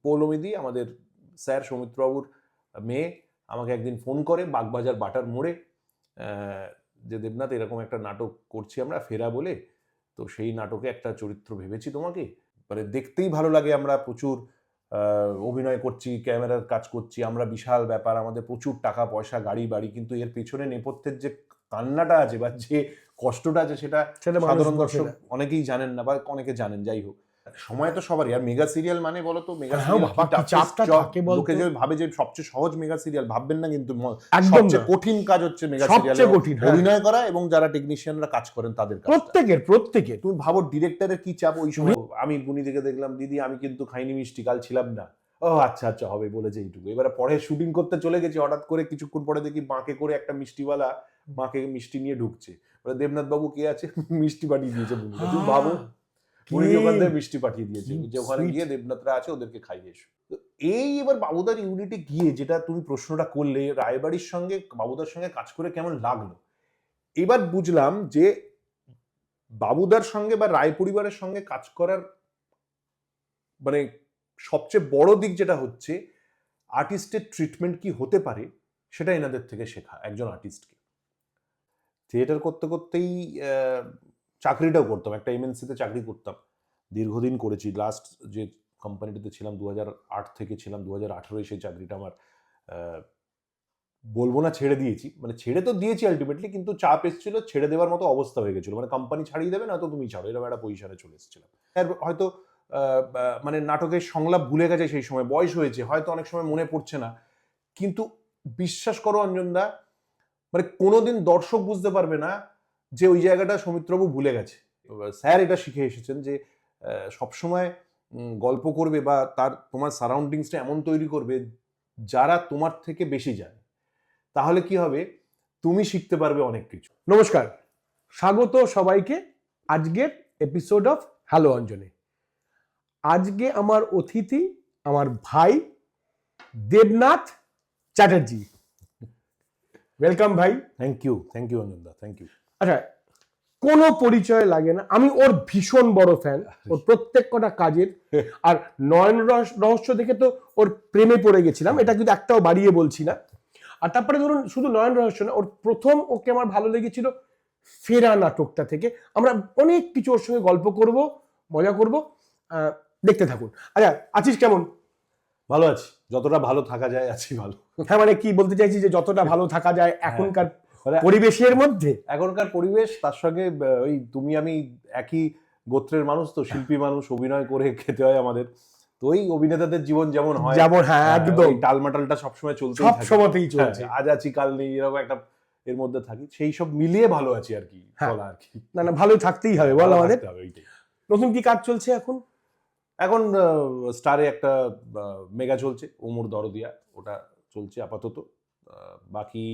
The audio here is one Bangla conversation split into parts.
পৌলমিদি আমাদের স্যার সৌমিত্রবাবুর মেয়ে আমাকে একদিন ফোন করে বাগবাজার বাটার মোড়ে, যে দেবনাথ এরকম একটা নাটক করছি আমরা ফেরা বলে, তো সেই নাটকে একটা চরিত্র ভেবেছি তোমাকে, মানে দেখতেই ভালো লাগে, আমরা প্রচুর অভিনয় করছি, ক্যামেরার কাজ করছি, আমরা বিশাল ব্যাপার, আমাদের প্রচুর টাকা পয়সা গাড়ি বাড়ি, কিন্তু এর পেছনে নেপথ্যের যে কান্নাটা আছে বা যে কষ্টটা আছে সেটা সাধারণ দর্শক অনেকেই জানেন না বা অনেকে জানেন। যাই হোক, সময় তো সবারই, আর মেগা সিরিয়াল মানে বলো তো, মেগা সিরিয়াল লোকে যে ভাবে যে সবচেয়ে সহজ মেগা সিরিয়াল, ভাববেন না, কিন্তু সবচেয়ে কঠিন কাজ হচ্ছে মেগা সিরিয়ালে অভিনয় করা এবং যারা টেকনিশিয়ানরা কাজ করেন তাদের কাজ। প্রত্যেকে তুমি ভাবো ডিরেক্টরের কি চাপ ওই সময়। আমি বুনি থেকে দেখলাম, দিদি আমি কিন্তু খাইনি মিষ্টি, কাল ছিলাম না। ও আচ্ছা আচ্ছা হবে বলেছে এইটুকু। এবারে পরে শুটিং করতে চলে গেছি, হঠাৎ করে কিছুক্ষণ পরে দেখি বাঁকে করে একটা মিষ্টিওয়ালা মাকে মিষ্টি নিয়ে ঢুকছে। দেবনাথ বাবু কে আছে, মিষ্টি পাঠিয়ে দিয়েছে বুনি। তুমি ভাবো, বুনি ওখান থেকে মিষ্টি পাঠিয়ে দিয়েছে যে ওখানে গিয়ে দেবনাথরা আছে ওদেরকে খাইয়ে এসো। এই এবার বাবুদার ইউনিটে গিয়ে যেটা তুমি প্রশ্নটা করলে, রায়বাড়ির সঙ্গে বাবুদার সঙ্গে কাজ করে কেমন লাগলো, এবার বুঝলাম যে বাবুদার সঙ্গে বা রায় পরিবারের সঙ্গে কাজ করার মানে সবচেয়ে বড় দিক যেটা হচ্ছে, আর্টিস্টের ট্রিটমেন্ট কি হতে পারে সেটা এনাদের থেকে শেখা। একজন আর্টিস্টকে থিয়েটার করতে করতেই চাকরিটাও করতাম, একটা এমএনসিতে চাকরি করতাম, দীর্ঘদিন করেছি। লাস্ট যে কোম্পানিটিতে ছিলাম 2008 থেকে ছিলাম 2018, সেই চাকরিটা আমার বলবো না ছেড়ে দিয়েছি, মানে ছেড়ে তো দিয়েছি আলটিমেটলি, কিন্তু চাপ এসেছিল, ছেড়ে দেওয়ার মতো অবস্থা হয়ে গেছিল, মানে কোম্পানি ছাড়িয়ে দেবে না তো তুমি ছাড়ো, এরকম একটা পজিশনে চলে এসেছিলাম। হয়তো মানে নাটকের সংলাপ ভুলে গেছে সেই সময়, বয়স হয়েছে, হয়তো অনেক সময় মনে পড়ছে না, কিন্তু বিশ্বাস করো অঞ্জনদা, মানে কোনোদিন দর্শক বুঝতে পারবে না যে ওই জায়গাটা সৌমিত্রবাবু ভুলে গেছে। স্যার এটা শিখে এসেছেন যে সবসময় গল্প করবে বা তোমার সারাউন্ডিংসটা এমন তৈরি করবে যারা তোমার থেকে বেশি যায়, তাহলে কি হবে, তুমি শিখতে পারবে অনেক কিছু। নমস্কার, স্বাগত সবাইকে আজকের এপিসোড অফ হ্যালো অঞ্জনে। আজকে আমার অতিথি আমার ভাই দেবনাথ চ্যাটার্জি। ওয়েলকাম ভাই। থ্যাংক ইউ অঞ্জনদা, থ্যাংক ইউ। আচ্ছা, কোনো পরিচয় লাগে না, আমি ওর ভীষণ বড় ফ্যান, ওর প্রত্যেক কটা কাজের। আর নয়ন রহস্য দেখে তো ওর প্রেমে পড়ে গেছিলাম, এটা কিন্তু একটাও বাড়িয়ে বলছি না। আর তারপরে ধরুন শুধু নয়ন রহস্য না, ওর প্রথম ওকে আমার ভালো লেগেছিল ফেরা নাটকটা থেকে। আমরা অনেক কিছু ওর সঙ্গে গল্প করব, মজা করব, দেখতে থাকুন। আচ্ছা, আছিস কেমন? ভালো আছি, যতটা ভালো থাকা যায় আছি ভালো। হ্যাঁ, মানে কি বলতে চাইছি যে যতটা ভালো থাকা যায় এখনকার পরিবেশের মধ্যে, এখনকার পরিবেশ, তার সঙ্গে ওই তুমি আমি একই গোত্রের মানুষ তো, শিল্পী মানুষ, অভিনয় করে খেতে হয় আমাদের, তো ওই অভিনেতাদের জীবন যেমন হয়, যেমন, হ্যাঁ একদম, টালমাটালটা সবসময় চলছে, সব সময়তেই চলছে, আজ আছি কাল নেই, এরকম একটা এর মধ্যে থাকি, সেই সব মিলিয়ে ভালো আছি আর কি বলা আর কি। না ভালোই থাকতেই হবে বল আমাদের। নতুন কি কাজ চলছে এখন? এখন স্টারে একটা মেগা চলছে, ওমর দরদিয়া, ওটা চলছে আপাতত। বাকি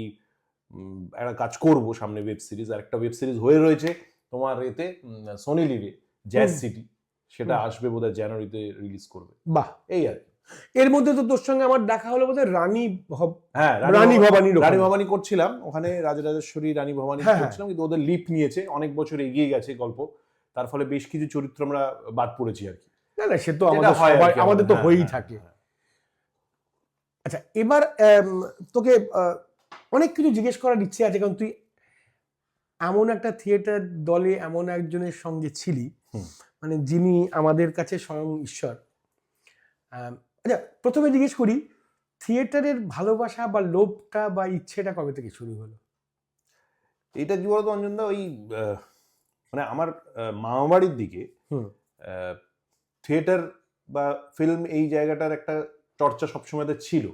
একটা কাজ করব সামনে, ওয়েব সিরিজ, আর একটা ওয়েব সিরিজ হয়ে রয়েছে তোমার এতে সোনি লিভে, জ্যাজ সিটি, সেটা আসবে বোধহয় জানুয়ারিতে রিলিজ করবে। বাহ, এই আর এর মধ্যে তো তোর সঙ্গে আমার দেখা হলো বোধহয় রানী ভবানী করছিলাম ওখানে, রাজরাজেশ্বরী রানী ভবানী করছিলাম, কিন্তু ওদের লিপ নিয়েছে, অনেক বছর এগিয়ে গেছে গল্প, তার ফলে বেশ কিছু চরিত্র আমরা বাদ পড়েছি আর কি। না সে তো আমাদের তো হয়েই থাকে। আচ্ছা, এবার তোকে অনেক কিছু জিজ্ঞেস করার ইচ্ছে আছে, কারণ তুই এমন একটা থিয়েটার দলে এমন একজনের সঙ্গে ছিলি, মানে যিনি আমাদের কাছে স্বয়ং ঈশ্বর। আচ্ছা, প্রথমে জিজ্ঞেস করি, থিয়েটারের ভালোবাসা বা লোভটা বা ইচ্ছেটা কবে থেকে শুরু হলো? এটা কি বলতো অঞ্জনদা, ওই মানে আমার মামাবাড়ির দিকে থিয়েটার বা ফিল্ম এই জায়গাটার একটা চর্চা সবসময় ছিল।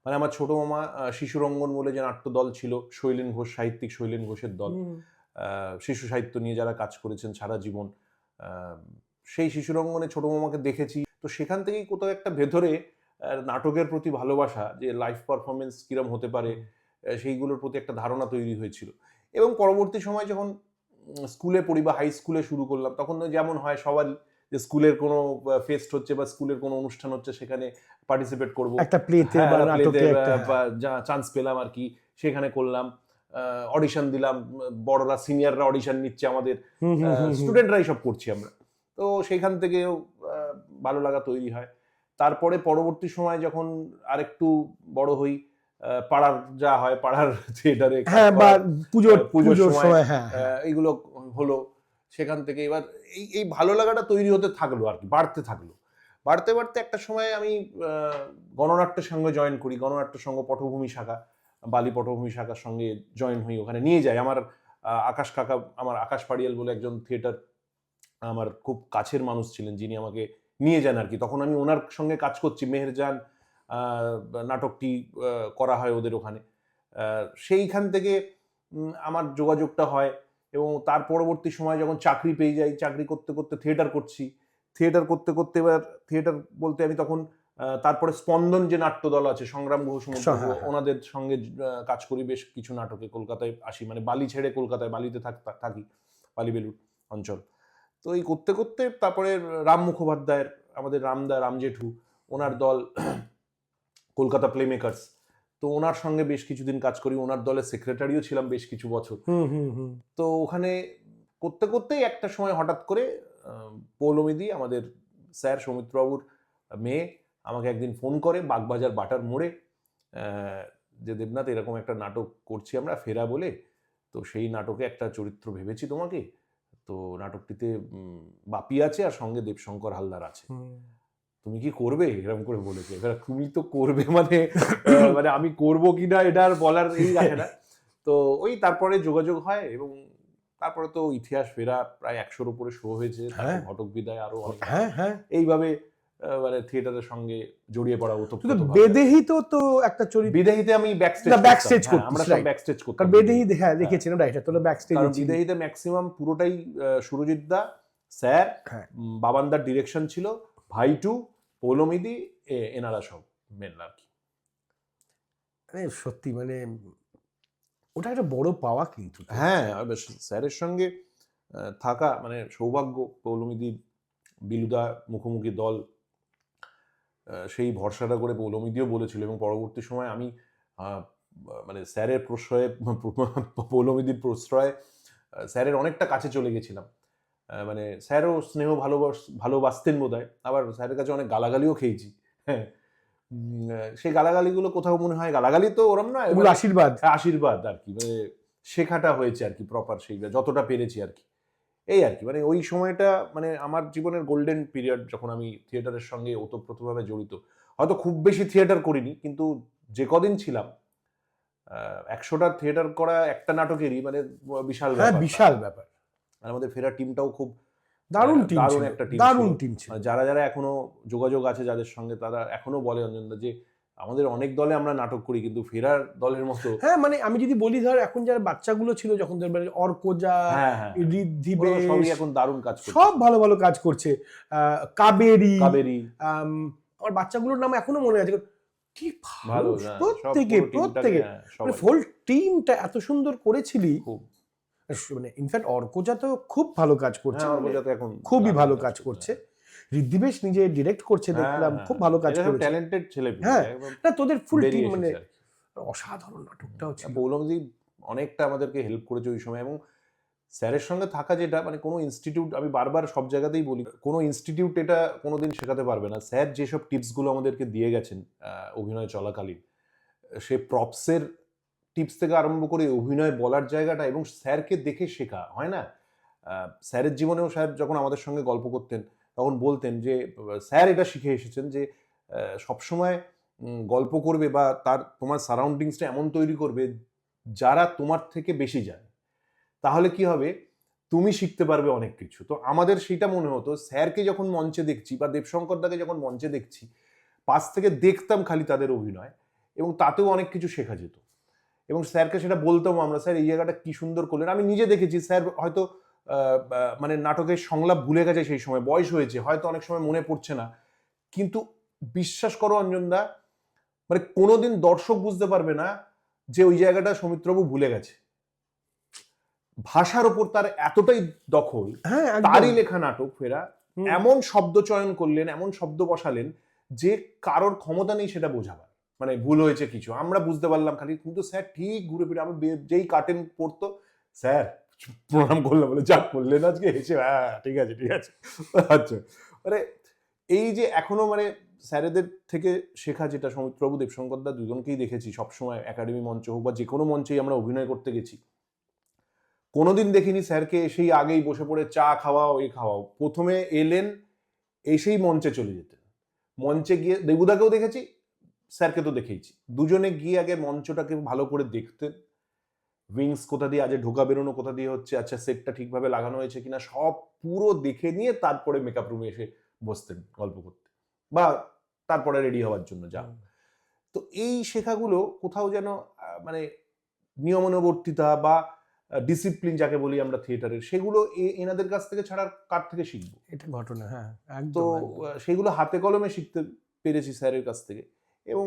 মানে আমার ছোট মামা শিশুরঙ্গন বলে যে নাট্য দল ছিল, শৈলেন ঘোষ, সাহিত্যিক শৈলেন ঘোষের দল, শিশু সাহিত্য নিয়ে যারা কাজ করেছেন সারা জীবন, সেই শিশুরঙ্গনে ছোট মামাকে দেখেছি। তো সেখান থেকেই কোথাও একটা ভেতরে নাটকের প্রতি ভালোবাসা, যে লাইভ পারফরমেন্স কিরম হতে পারে সেইগুলোর প্রতি একটা ধারণা তৈরি হয়েছিল। এবং পরবর্তী সময় যখন স্কুলে পড়ি বা হাই স্কুলে শুরু করলাম, তখন যেমন হয় সবার, যে স্কুলের কোনো ফেস্ট হচ্ছে বা স্কুলের কোনো অনুষ্ঠান হচ্ছে, সেখানে পার্টিসিপেট করবো, একটা প্লেতে বা চান্স পেলাম আর কি, সেখানে করলাম, অডিশন দিলাম, বড়রা সিনিয়ররা অডিশন নিচ্ছে, আমাদের স্টুডেন্টরাই সব করছি আমরা, তো সেইখান থেকেও ভালো লাগা তৈরি হয়। তারপরে পরবর্তী সময় যখন আরেকটু বড় হই, পাড়ার যা হয় পাড়ার থিয়েটারে, হ্যাঁ, বা পুজোর সময়, হ্যাঁ এইগুলো হলো। সেখান থেকে এবার এই এই ভালো লাগাটা তৈরি হতে থাকলো আর কি, বাড়তে থাকলো। বাড়তে বাড়তে একটা সময় আমি গণনাট্যের সঙ্গে জয়েন করি, গণনাট্য সংঘ পটভূমি শাখা, বালি পটভূমি শাখার সঙ্গে জয়েন হই। ওখানে নিয়ে যায় আমার আকাশ কাকা, আমার আকাশ পাড়িয়াল বলে একজন থিয়েটার আমার খুব কাছের মানুষ ছিলেন, যিনি আমাকে নিয়ে যান আর কি। তখন আমি ওনার সঙ্গে কাজ করছি, মেহেরজান নাটকটি করা হয় ওদের ওখানে। সেইখান থেকে আমার যোগাযোগটা হয়, এবং তার পরবর্তী সময় যখন চাকরি পেয়ে যাই, চাকরি করতে করতে থিয়েটার করছি, থিয়েটার করতে করতে এবার থিয়েটার বলতে আমি তখন তারপরে স্পন্দন যে নাট্যদল আছে, সংগ্রাম ঘোষ, ওনাদের সঙ্গে কাজ করি বেশ কিছু নাটকে। কলকাতায় আসি, মানে বালি ছেড়ে কলকাতায়, বালিতে থাকি, বালি বেলুর অঞ্চল। তো এই করতে করতে তারপরে রাম মুখোপাধ্যায়ের, আমাদের রাম জেঠু, ওনার দল কলকাতা প্লে মেকার্স, তো ওনার সঙ্গে বেশ কিছুদিন কাজ করি। ওনার দলের সেক্রেটারিও ছিলাম বেশ কিছু বছর। তো ওখানে করতে করতেই একটা সময় হঠাৎ করে পৌলমিদি, আমাদের স্যার সৌমিত্রবাবুর মেয়ে, আমাকে একদিন ফোন করে বাগবাজার বাটার মোড়ে, যে দেবনাথ এরকম একটা নাটক করছি আমরা, ফেরা বলে, তো সেই নাটকে একটা চরিত্র ভেবেছি তোমাকে, তো নাটকটিতে বাপি আছে আর সঙ্গে দেবশঙ্কর হালদার আছে, তুমি কি করবে, এরকম করে বলেছে। এবার তুমি তো করবে মানে মানে আমি করবো কিনা এটা আর বলার এই রাখে না। তো ওই তারপরে যোগাযোগ হয়, এবং তারপরে তো ইতিহাস ফেরা প্রায় 100-র উপরে শো হয়েছে, ঘটক বিদায় আরো অনেক, এইভাবে মানে থিয়েটারের সঙ্গে জড়িয়ে পড়া হতো। বেদেহিতে তো একটা চরিত্র, বিদেহিতে আমি ব্যাকস্টেজ করতাম, আমরা সব ব্যাকস্টেজ করতাম। কারণ বেদেহি হ্যাঁ দেখেছিলাম, রাইট, তোরা ব্যাকস্টেজ। কারণ বিদেহিতে ম্যাক্সিমাম পুরোটাই সুরজিৎ দা, স্যার, বাবানদার ডিরেকশন ছিল, ভাইটু, পৌলমিদি, এনারা সব মেন আর কি। সত্যি মানে ওটা একটা বড় পাওয়া কিন্তু। হ্যাঁ, স্যারের সঙ্গে থাকা মানে সৌভাগ্য। পৌলমিদি, বিলুদা মুখোমুখি দল, সেই ভরসাটা করে পৌলমিদিও বলেছিল, এবং পরবর্তী সময় আমি মানে স্যারের প্রশ্রয়ে, পৌলমিদির প্রশ্রয়ে স্যারের অনেকটা কাছে চলে গেছিলাম। মানে স্যারও স্নেহ ভালোবাসতেন বোধহয়, আবার স্যারের কাছে অনেক গালাগালিও খেয়েছি। হ্যাঁ, সেই গালাগালিগুলো কোথাও মনে হয় গালাগালি তো ওরম না, আশীর্বাদ আর কি, মানে শেখাটা হয়েছে আর কি প্রপার, সেই যতটা পেরেছি আর কি, এই আর কি। মানে ওই সময়টা মানে আমার জীবনের গোল্ডেন পিরিয়ড, যখন আমি থিয়েটারের সঙ্গে ওতপ্রোতভাবে জড়িত। হয়তো খুব বেশি থিয়েটার করিনি, কিন্তু যে কদিন ছিলাম 100টা থিয়েটার করা একটা নাটকেরই মানে বিশাল ব্যাপার। আর আমাদের ফেরার টিমটাও খুব দারুণ একটা টিম ছিল। যারা যারা এখনো যোগাযোগ আছে যাদের সঙ্গে, তারা এখনো বলে অঞ্জনদা যে আমাদের অনেক দলে আমরা নাটক করি, কিন্তু ফেরার দলের মতো। হ্যাঁ, মানে আমি যদি বলি, ধর এখন যারা বাচ্চাগুলো ছিল, যখন অর্কজা, ঋদ্ধিবে, সবই এখন দারুণ কাজ করছে, সব ভালো ভালো কাজ করছে। কাবেরী, আমার বাচ্চাগুলোর নাম এখনো মনে আছে, কি ভালো, প্রত্যেকে ফুল টিমটা এত সুন্দর করেছিলি। মানে ইনফ্যাক্ট অর্কজা তো খুব ভালো কাজ করছে, খুবই ভালো কাজ করছে। ঋদ্ধিবেশ নিজে ডিরেক্ট করছে, দেখলাম খুব ভালো কাজ করেছে, ট্যালেন্টেড ছেলে। হ্যাঁ, না তোদের ফুল টিম মানে অসাধারণ নাটকটা হচ্ছে। পৌলমিদি অনেকটা আমাদেরকে হেল্প করেছে ওই সময়, এবং স্যারের সঙ্গে থাকা যেটা, মানে কোনো ইনস্টিটিউট, আমি বারবার সব জায়গাতেই বলি, কোনো ইনস্টিটিউট এটা কোনোদিন শেখাতে পারবে না। স্যার যেসব টিপসগুলো আমাদেরকে দিয়ে গেছেন অভিনয় চলাকালীন, সে প্রপসের টিপস থেকে আরম্ভ করে অভিনয় বলার জায়গাটা, এবং স্যারকে দেখে শেখা হয় না। স্যারের জীবনেও স্যার যখন আমাদের সঙ্গে গল্প করতেন, তখন বলতেন যে স্যার এটা শিখে এসেছেন যে সবসময় গল্প করবে বা তোমার সারাউন্ডিংসটা এমন তৈরি করবে যারা তোমার থেকে বেশি জানে, তাহলে কি হবে, তুমি শিখতে পারবে অনেক কিছু। তো আমাদের সেটা মনে হতো, স্যারকে যখন মঞ্চে দেখছি বা দেবশঙ্কর দাকে যখন মঞ্চে দেখছি, পাশ থেকে দেখতাম খালি তাদের অভিনয়, এবং তাতেও অনেক কিছু শেখা যেত। এবং স্যারকে সেটা বলতাম আমরা, স্যার এই জায়গাটা কি সুন্দর করলেন। আমি নিজে দেখেছি, স্যার হয়তো মানে নাটকের সংলাপ ভুলে গেছে, সেই সময় বয়স হয়েছে, হয়তো অনেক সময় মনে পড়ছে না, কিন্তু বিশ্বাস করো অঞ্জনদা, মানে কোনোদিন দর্শক বুঝতে পারবে না যে ওই জায়গাটা সৌমিত্রবাবু ভুলে গেছে। ভাষার ওপর তার এতটাই দখল, তারই লেখা নাটক ফেরা, এমন শব্দ চয়ন করলেন, এমন শব্দ বসালেন যে কারোর ক্ষমতা নেই সেটা বোঝাবার, মানে ভুল হয়েছে কিছু আমরা বুঝতে পারলাম খালি, কিন্তু স্যার ঠিক ঘুরে ফিরে, আমি যেই কার্টেন পড়তো, স্যার প্রণাম করলাম, বলে যা করলেন আজকে, হেসে হ্যাঁ ঠিক আছে। আচ্ছা, মানে এই যে এখনো মানে স্যারেদের থেকে শেখা যেটা সৌমিত্রবাবু, দেবশঙ্কর দা দুজনকেই দেখেছি সবসময়, একাডেমি মঞ্চ হোক বা যে কোনো মঞ্চেই আমরা অভিনয় করতে গেছি, কোনোদিন দেখিনি স্যারকে সেই আগেই বসে পড়ে চা খাওয়াও এই খাওয়াও। প্রথমে এলেন, এসেই মঞ্চে চলে যেতেন। মঞ্চে গিয়ে দেবুদাকেও দেখেছি, স্যারকে তো দেখেইছি, দুজনে গিয়ে আগে মঞ্চটাকে ভালো করে দেখতেন, উইংস কোথা দিয়ে আজ ঢোকা বেরোনো কোথা দিয়ে হচ্ছে, আচ্ছা সেটটা ঠিকভাবে লাগানো হয়েছে কিনা, সব পুরো দেখে নিয়ে তারপরে মেকআপ রুমে এসে বসতেন গল্প করতে বা তারপরে রেডি হওয়ার জন্য যা। তো এই শেখাগুলো কোথাও যেন মানে নিয়মানুবর্তিতা বা ডিসিপ্লিন যাকে বলি আমরা থিয়েটারের, সেগুলো এনাদের কাছ থেকে ছাড়া কার থেকে শিখবো? এটা ঘটনা, হ্যাঁ তো একদম। সেগুলো হাতে কলমে শিখতে পেরেছি স্যারের কাছ থেকে। এবং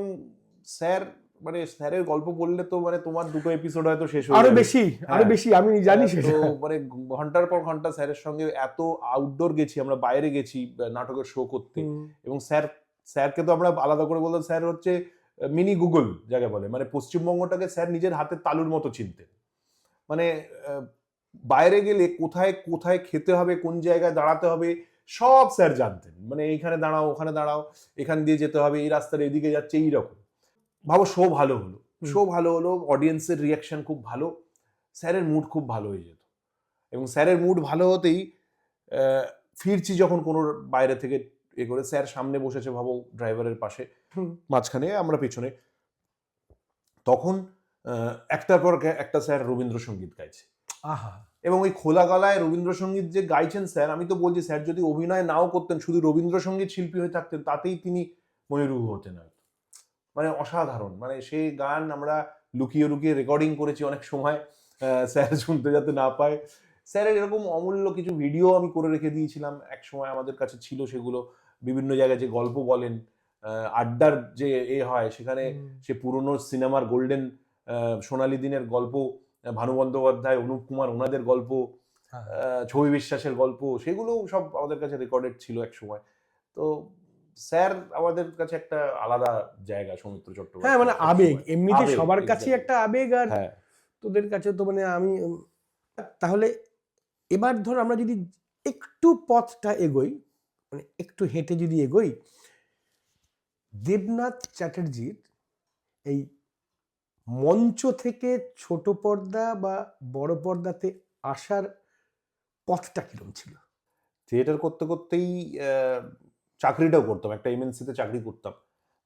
স্যার মানে স্যারের গল্প বললে তো মানে তোমার দুটো এপিসোড হয়তো শেষ হয়ে আরো যাবে। বেশি, আরো হ্যাঁ। বেশি, আমি জানি তো সেটা। মানে ঘন্টার পর ঘন্টা স্যারের সঙ্গে এত আউটডোর গেছি আমরা, বাইরে গেছি নাটকের শো করতে, এবং স্যারকে তো আমরা আলাদা করে বলতাম স্যার হচ্ছে মিনি গুগল যাকে বলে, মানে পশ্চিমবঙ্গটাকে স্যার নিজের হাতের তালুর মতো চিনতেন। মানে বাইরে গেলে কোথায় কোথায় খেতে হবে, কোন জায়গায় দাঁড়াতে হবে, সব স্যার জানতেন। মানে এইখানে দাঁড়াও, ওখানে দাঁড়াও, এখান দিয়ে যেতে হবে, এই রাস্তার এদিকে যাচ্ছে, এইরকম। ভাবো শো ভালো হলো, শো ভালো হলো, অডিয়েন্সের রিয়াকশন খুব ভালো, স্যারের মুড খুব ভালো হয়ে যেত। এবং স্যারের মুড ভালো হতেই ফিরছি যখন কোনো বাইরে থেকে এ করে, স্যার সামনে বসেছে ভাবো ড্রাইভারের পাশে, মাঝখানে আমরা পেছনে, তখন একটার পর একটা স্যার রবীন্দ্রসঙ্গীত গাইছে। আহা, এবং ওই খোলা গলায় রবীন্দ্রসঙ্গীত যে গাইছেন স্যার, আমি তো বলছি স্যার যদি অভিনয় নাও করতেন, শুধু রবীন্দ্রসঙ্গীত শিল্পী হয়ে থাকতেন, তাতেই তিনি ময়ূরূহ হতেন হয়তো। মানে অসাধারণ, মানে সেই গান আমরা লুকিয়ে লুকিয়ে রেকর্ডিং করেছি অনেক সময়, স্যার শুনতে যাতে না পায়। স্যারের এরকম অমূল্য কিছু ভিডিও আমি করে রেখে দিয়েছিলাম, এক সময় আমাদের কাছে ছিল সেগুলো। বিভিন্ন জায়গায় যে গল্প বলেন, আড্ডার যে হয় সেখানে, সে পুরনো সিনেমার গোল্ডেন সোনালী দিনের গল্প, ভানু বন্দ্যোপাধ্যায়, অনুপ কুমার ওনাদের গল্প, ছবি বিশ্বাসের গল্প, সেগুলো সব আমাদের কাছে রেকর্ডেড ছিল এক সময়। তো স্যার আমাদের কাছে একটা আলাদা জায়গা, সৌমিত্র চট্টোপাধ্যায়। হ্যাঁ মানে আবেগ, এমনিতে আবেগ, সবার কাছে exactly. একটা আবেগ, আর হ্যাঁ। তোদের কাছে তো মানে আমি তাহলে এবার ধর আমরা যদি একটু পথটা এগোই, মানে একটু হেঁটে যদি এগোই, দেবনাথ চ্যাটার্জির এই মঞ্চ থেকে ছোট পর্দা বা বড় পর্দাতে আসার পথটা কিরম ছিল? থিয়েটার করতে করতেই চাকরিটাও করতাম, একটা এমএনসিতে চাকরি করতাম,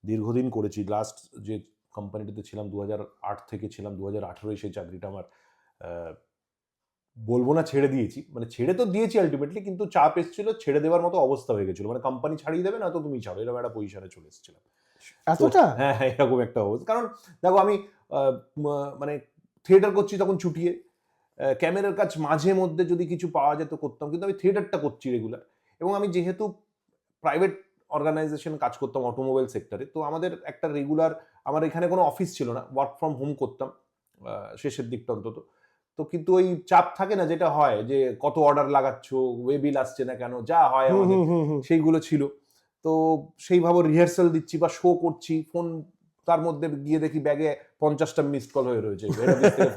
দীর্ঘদিন করেছি। লাস্ট যে কোম্পানিটিতে ছিলাম 2008 থেকে ছিলাম 2018, সেই চাকরিটা আমার বলবো না ছেড়ে দিয়েছি, মানে ছেড়ে তো দিয়েছি আলটিমেটলি, কিন্তু চাপ এসেছিল, ছেড়ে দেওয়ার মতো অবস্থা হয়ে গেছিল, মানে কোম্পানি ছাড়িয়ে দেবে না তো তুমি ছাড়ো, এরকম একটা পজিশনে চলে এসেছিলাম। এতটা? হ্যাঁ, এরকম একটা অবস্থা। কারণ দেখো আমি মানে থিয়েটার করছি তখন ছুটিয়ে, ক্যামেরার কাজ মাঝে মধ্যে যদি কিছু পাওয়া যেত করতাম, কিন্তু আমি থিয়েটারটা করছি রেগুলার। এবং আমি যেহেতু প্রাইভেট অর্গানাইজেশন কাজ করতাম অটোমোবাইল সেক্টরে, তো আমাদের একটা রেগুলার, আমার এখানে কোনো অফিস ছিল না, ওয়ার্ক ফ্রম হোম করতাম শেষের দিকটা অন্তত। তো কিন্তু ওই চাপ থাকে না যেটা হয়, যে কত অর্ডার লাগাচ্ছ, ওয়ে বিল আসছে না কেন, যা হয় আমাদের, সেইগুলো ছিল। তো সেইভাবে রিহার্সাল দিচ্ছি বা শো করছি, ফোন তার মধ্যে গিয়ে দেখি ব্যাগে 50টা মিসড কল হয়ে রয়েছে,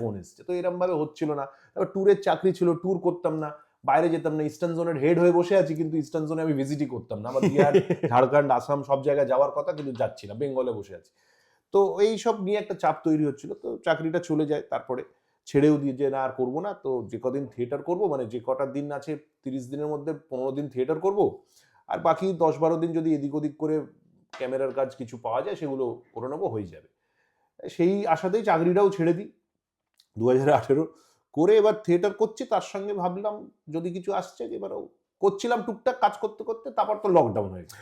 ফোন এসছে, তো এরকম ভাবে হচ্ছিল না। তারপর ট্যুরের চাকরি ছিল, ট্যুর করতাম না, বাইরে যেতাম না, ইস্টার্ন জোনের হেড হয়ে বসে আছি, কিন্তু ইস্টার্ন জোনে আমি ভিজিটই করতাম না। আমার বিহার, ঝাড়খণ্ড, আসাম সব জায়গায় যাওয়ার কথা, কিন্তু যাচ্ছি না, বেঙ্গলে বসে আছি। তো এই সব নিয়ে একটা চাপ তৈরি হচ্ছিল, তো চাকরিটা চলে যায়, তারপরে ছেড়েও দিয়ে যে না আর করবো না, তো যে কদিন থিয়েটার করবো, মানে যে কটা দিন আছে 30 দিনের মধ্যে 15 দিন থিয়েটার করবো, আর বাকি 10-12 দিন যদি এদিক ওদিক করে ক্যামেরার কাজ কিছু পাওয়া যায় সেগুলো করে নেবো, হয়ে যাবে। সেই আশাতেই চাকরিটাও ছেড়ে দিই 2018 করে। এবার থিয়েটার করছি, তার সঙ্গে ভাবলাম যদি কিছু আসছে, এবারও করছিলাম টুকটাক কাজ করতে করতে, তারপর তো লকডাউন হয়ে গেল।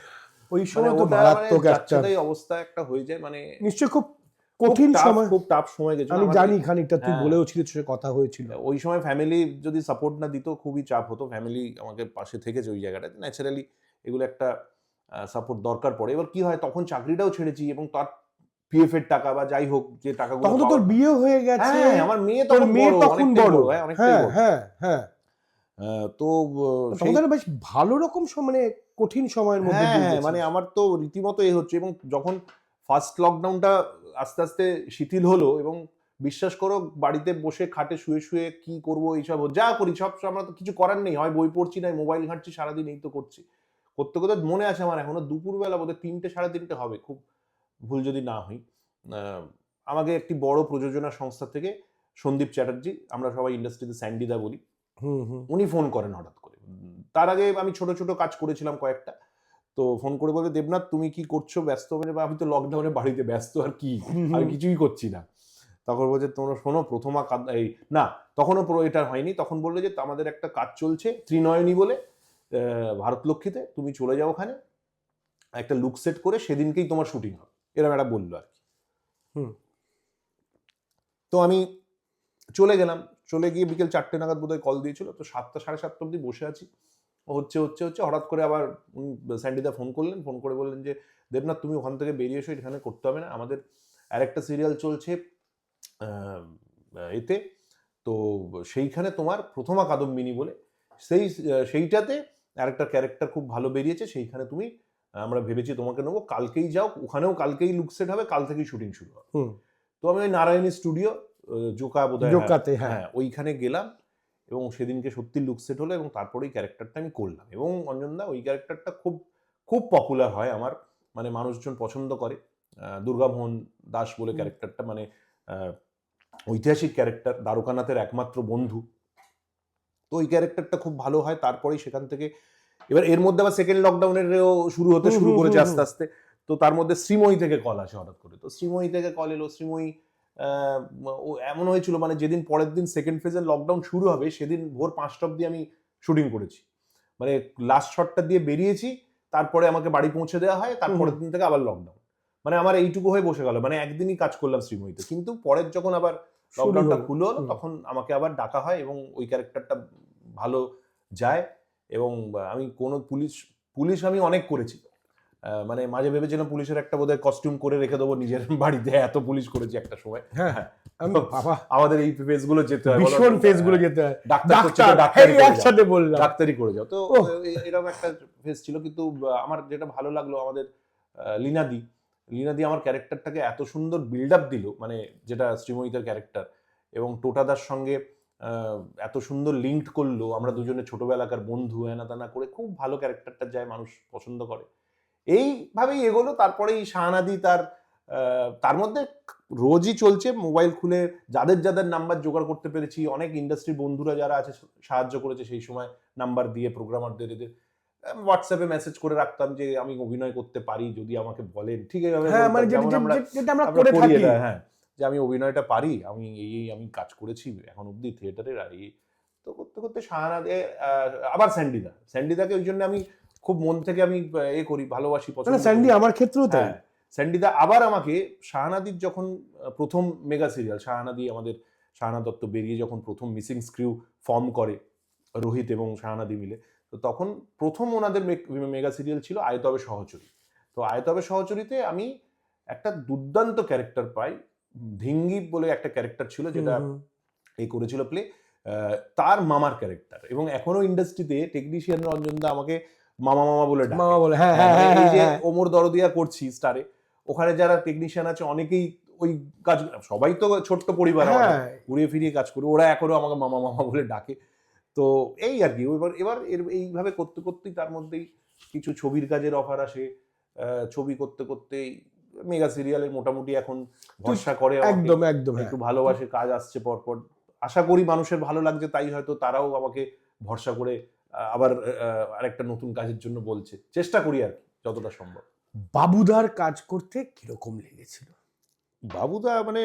ওই মানে সময় তো ওটা মারাত্মক একটা, যাচ্ছেতাই অবস্থা একটা হয়ে যায়, মানে নিশ্চয়ই খুব কঠিন সময়, খুব টাফ সময় গেছিল। আমি জানি খানিকটা, তুই হ্যাঁ। বলেও ছিলিস, কথা হয়েছিল। ওই সময় ফ্যামিলি যদি সাপোর্ট না দিত খুবই চাপ হতো। ফ্যামিলি আমাকে পাশে থেকেছে ওই জায়গাটাতে, ন্যাচারালি এগুলো একটা সাপোর্ট দরকার পড়ে। এবার কি হয়, তখন চাকরিটাও ছেড়েছি এবং তার পিএফ এর টাকা বা যাই হোক যে টাকাগুলো, তখন তো তোর বিয়ে হয়ে গেছে, হ্যাঁ আমার মেয়ে তোর তখন মেয়ে বড়, তখন অনেকটাই বড়, বড়, হ্যাঁ অনেকটাই হ্যাঁ বড়। হ্যাঁ হ্যাঁ। তো তখন তো বেশ ভালো রকম মানে কঠিন সময়ের মধ্যে হ্যাঁ দিয়ে হ্যাঁ, গেছিস। মানে আমার তো রীতিমতো এ হচ্ছে। এবং যখন ফার্স্ট লকডাউনটা আস্তে আস্তে শিথিল হলো, এবং বিশ্বাস করো বাড়িতে বসে খাটে শুয়ে শুয়ে কি করব, এইসব যা করি সব, আমরা তো কিছু করার নেই, হয় বই পড়ছি না মোবাইল ঘাঁটছি সারাদিন, এই তো করছি। করতে করতে মনে আছে আমার এখনো দুপুরবেলা বোধহয় 3টে 3:30 হবে, খুব ভুল যদি না হই, আমাকে একটি বড় প্রযোজনা সংস্থা থেকে সন্দীপ চ্যাটার্জি, আমরা সবাই ইন্ডাস্ট্রিতে স্যান্ডিদা বলি, উনি ফোন করেন হঠাৎ করে। তার আগে আমি ছোট ছোট কাজ করেছিলাম কয়েকটা, তো ফোন করে বলে, দেবনাথ তুমি কি করছো, ব্যস্ত? মানে আমি তো লকডাউনে বাড়িতে ব্যস্ত, আর কি, আমি কিছুই করছি না। তখন বলছে তোমরা শোনো, প্রথমা এই না, তখনও এটা হয়নি, তখন বললো যে আমাদের একটা কাজ চলছে ত্রিনয়নী বলে ভারতলক্ষ্মীতে, তুমি চলে যাও ওখানে, একটা লুক সেট করে সেদিনকেই তোমার শুটিং হবে, এরকম একটা বললো আর কি। তো আমি চলে গেলাম, চলে গিয়ে বিকেল 4টে নাগাদ বোধহয় কল দিয়েছিল, তো 7টা 7:30 অব্দি বসে আছি, হচ্ছে হঠাৎ করে আবার স্যান্ডিদা ফোন করলেন, ফোন করে বললেন যে দেবনাথ তুমি ওখান থেকে বেরিয়ে এসো, এখানে করতে হবে না, আমাদের আরেকটা সিরিয়াল চলছে এতে, তো সেইখানে তোমার প্রথমা কাদম্বিনী বলে সেইটাতে আরেকটা ক্যারেক্টার খুব ভালো বেরিয়েছে, সেইখানে তুমি, আমরা ভেবেছি তোমাকে নেবো, কালকেই যাও, ওখানেও কালকেই লুক সেট হবে, কাল থেকেই শুটিং শুরু হবে। তো আমি ওই নারায়ণী স্টুডিও জোকা বোধহয়, হ্যাঁ ওইখানে গেলাম, এবং সেদিনকে সত্যি লুক সেট হলো, এবং তারপরেই ক্যারেক্টারটা আমি করলাম, এবং অঞ্জনদা ওই ক্যারেক্টারটা খুব খুব পপুলার হয় আমার, মানে মানুষজন পছন্দ করে। দুর্গামোহন দাস বলে ক্যারেক্টারটা, মানে ঐতিহাসিক ক্যারেক্টার, দ্বারকানাথের একমাত্র বন্ধু, তো ওই ক্যারেক্টারটা খুব ভালো হয়। তারপরেই সেখান থেকে এবার এর মধ্যে আবার সেকেন্ড লকডাউনেরও শুরু করেছে আস্তে আস্তে, তো তার মধ্যে শ্রীময়ী থেকে কল আসে হঠাৎ করে, তো শ্রীময়ী থেকে কল এলো, শ্রীময়ী ও এমন হয়েছিল, মানে যেদিন পরের দিন সেকেন্ড ফেজের লকডাউন শুরু হবে সেদিন ভোর 5টা অব্দি আমি শুটিং করেছি, মানে লাস্ট শটটা দিয়ে বেরিয়েছি, তারপরে আমাকে বাড়ি পৌঁছে দেওয়া হয়, তারপরের দিন থেকে আবার লকডাউন, মানে আমার এইটুকু হয়ে বসে গেল, মানে একদিনই কাজ করলাম শ্রীময়ীতে, কিন্তু পরের যখন আবার লকডাউনটা খুলো তখন আমাকে আবার ডাকা হয়, এবং ওই ক্যারেক্টারটা ভালো যায়, এবং আমি কোনো পুলিশ আমি অনেক করেছি, মানে মাঝে ভেবেছিলাম পুলিশের একটা বোধহয় কস্টিউম করে রেখে দেবো নিজের বাড়িতে, এত পুলিশ করেছি একটা সময়। আমাদের এই ফেসগুলো যেতে হয়, ভীষণ ফেসগুলো যেতে হয়, ডাক্তারি করে যাও, তো এরকম একটা ফেস ছিল। কিন্তু আমার যেটা ভালো লাগলো, আমাদের লীনাদি আমার ক্যারেক্টারটাকে এত সুন্দর বিল্ড আপ দিল, মানে যেটা শ্রীময়ীতার ক্যারেক্টার, এবং টোটাদার সঙ্গে এত সুন্দর লিঙ্কড করলো, আমরা দুজনে ছোটবেলাকার বন্ধু, হেনা তেনা করে খুব ভালো ক্যারেক্টারটা যায়, মানুষ পছন্দ করে, এইভাবেই এগোলো। তারপরেই শাহানাদি তার মধ্যে রোজই চলছে, মোবাইল খুলে যাদের যাদের নাম্বার জোগাড় করতে পেরেছি, অনেক ইন্ডাস্ট্রির বন্ধুরা যারা আছে সাহায্য করেছে সেই সময়, নাম্বার দিয়ে, প্রোগ্রামারদের এদের হোয়াটসঅ্যাপে মেসেজ করে রাখতাম যে আমি অভিনয় করতে পারি, যদি আমাকে বলেন, ঠিক এইভাবে, হ্যাঁ, যে আমি অভিনয়টা পারি, আমি আমি কাজ করেছি এখন অব্দি থিয়েটারের, আর এই তো করতে করতে শাহানাদি, আবার স্যান্ডিদাকে ওই জন্য আমি খুব মন থেকে আমি করি, ভালোবাসি, পছন্দ। স্যান্ডি আমার ক্ষেত্রেও তাই। স্যান্ডিদা আবার আমাকে, শাহানাদির যখন প্রথম মেগা সিরিয়াল, শাহানাদি আমাদের শাহানা দত্ত বেরিয়ে যখন প্রথম মিসিং স্ক্রিউ ফর্ম করে রোহিত এবং শাহানাদি মিলে, তো তখন প্রথম ওনাদের মেগা সিরিয়াল ছিল আয়তবে সহচরী। তো আয়তবে সহচরীতে আমি একটা দুর্দান্ত ক্যারেক্টার পাই, ধিঙ্গি বলে একটা ক্যারেক্টার ছিল, যেটা এই করেছিল প্লে, তার মামার ক্যারেক্টার, এবং এখনো ইন্ডাস্ট্রিতে টেকনিশিয়ান অঞ্জনদা আমাকে মামা বলে ডাকে, মামা বলে। এই যে ওমর দরদিয়া করছি স্টারে, ওখানে যারা টেকনিশিয়ান আছে অনেকেই ওই কাজ, সবাই তো ছোট্ট পরিবার, ঘুরিয়ে ফিরিয়ে কাজ করি, ওরা এখনো আমাকে মামা বলে ডাকে। তো এই আর কি, এবার এইভাবে করতে করতেই তার মধ্যেই কিছু ছবির কাজের অফার আসে, ছবি করতে করতেই মেগা সিরিয়ালের মোটামুটি এখন ভরসা করে, একদম একটু ভালোবাসে, কাজ আসছে পরপর, আশা করি মানুষের ভালো লাগছে, তাই হয়তো তারাও আমাকে ভরসা করে আবার আরেকটা নতুন কাজের জন্য বলছে, চেষ্টা করি আর কি যতটা সম্ভব। বাবুদার কাজ করতে কিরকম লেগেছিল? বাবুদা, মানে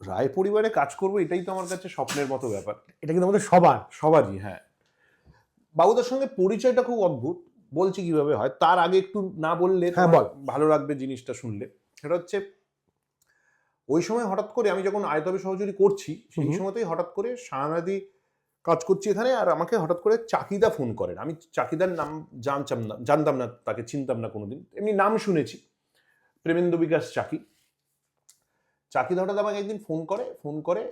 রায় পরিবারে কাজ করবো, এটাই তো আমার কাছে স্বপ্নের মতো ব্যাপার, এটা কিন্তু আমাদের সবারই। হ্যাঁ, বাবুদার সঙ্গে পরিচয়টা খুব অদ্ভুত, বলছি কিভাবে হয়, তার আগে একটু না বললে ভালো লাগবে জিনিসটা শুনলে। সেটা হচ্ছে, ওই সময় হঠাৎ করে আমি যখন আয়তবে সহচরী করছি, সেই সময়তেই হঠাৎ করে শাহানাদি কাজ করছি এখানে, আর আমাকে হঠাৎ করে চাকিদা ফোন করেন। আমি চাকিদার নাম জানতাম না, তাকে চিনতাম না কোনোদিন, এমনি নাম শুনেছি, প্রেমেন্দ্র বিকাশ চাকিদা হঠাৎ আমাকে একদিন ফোন করে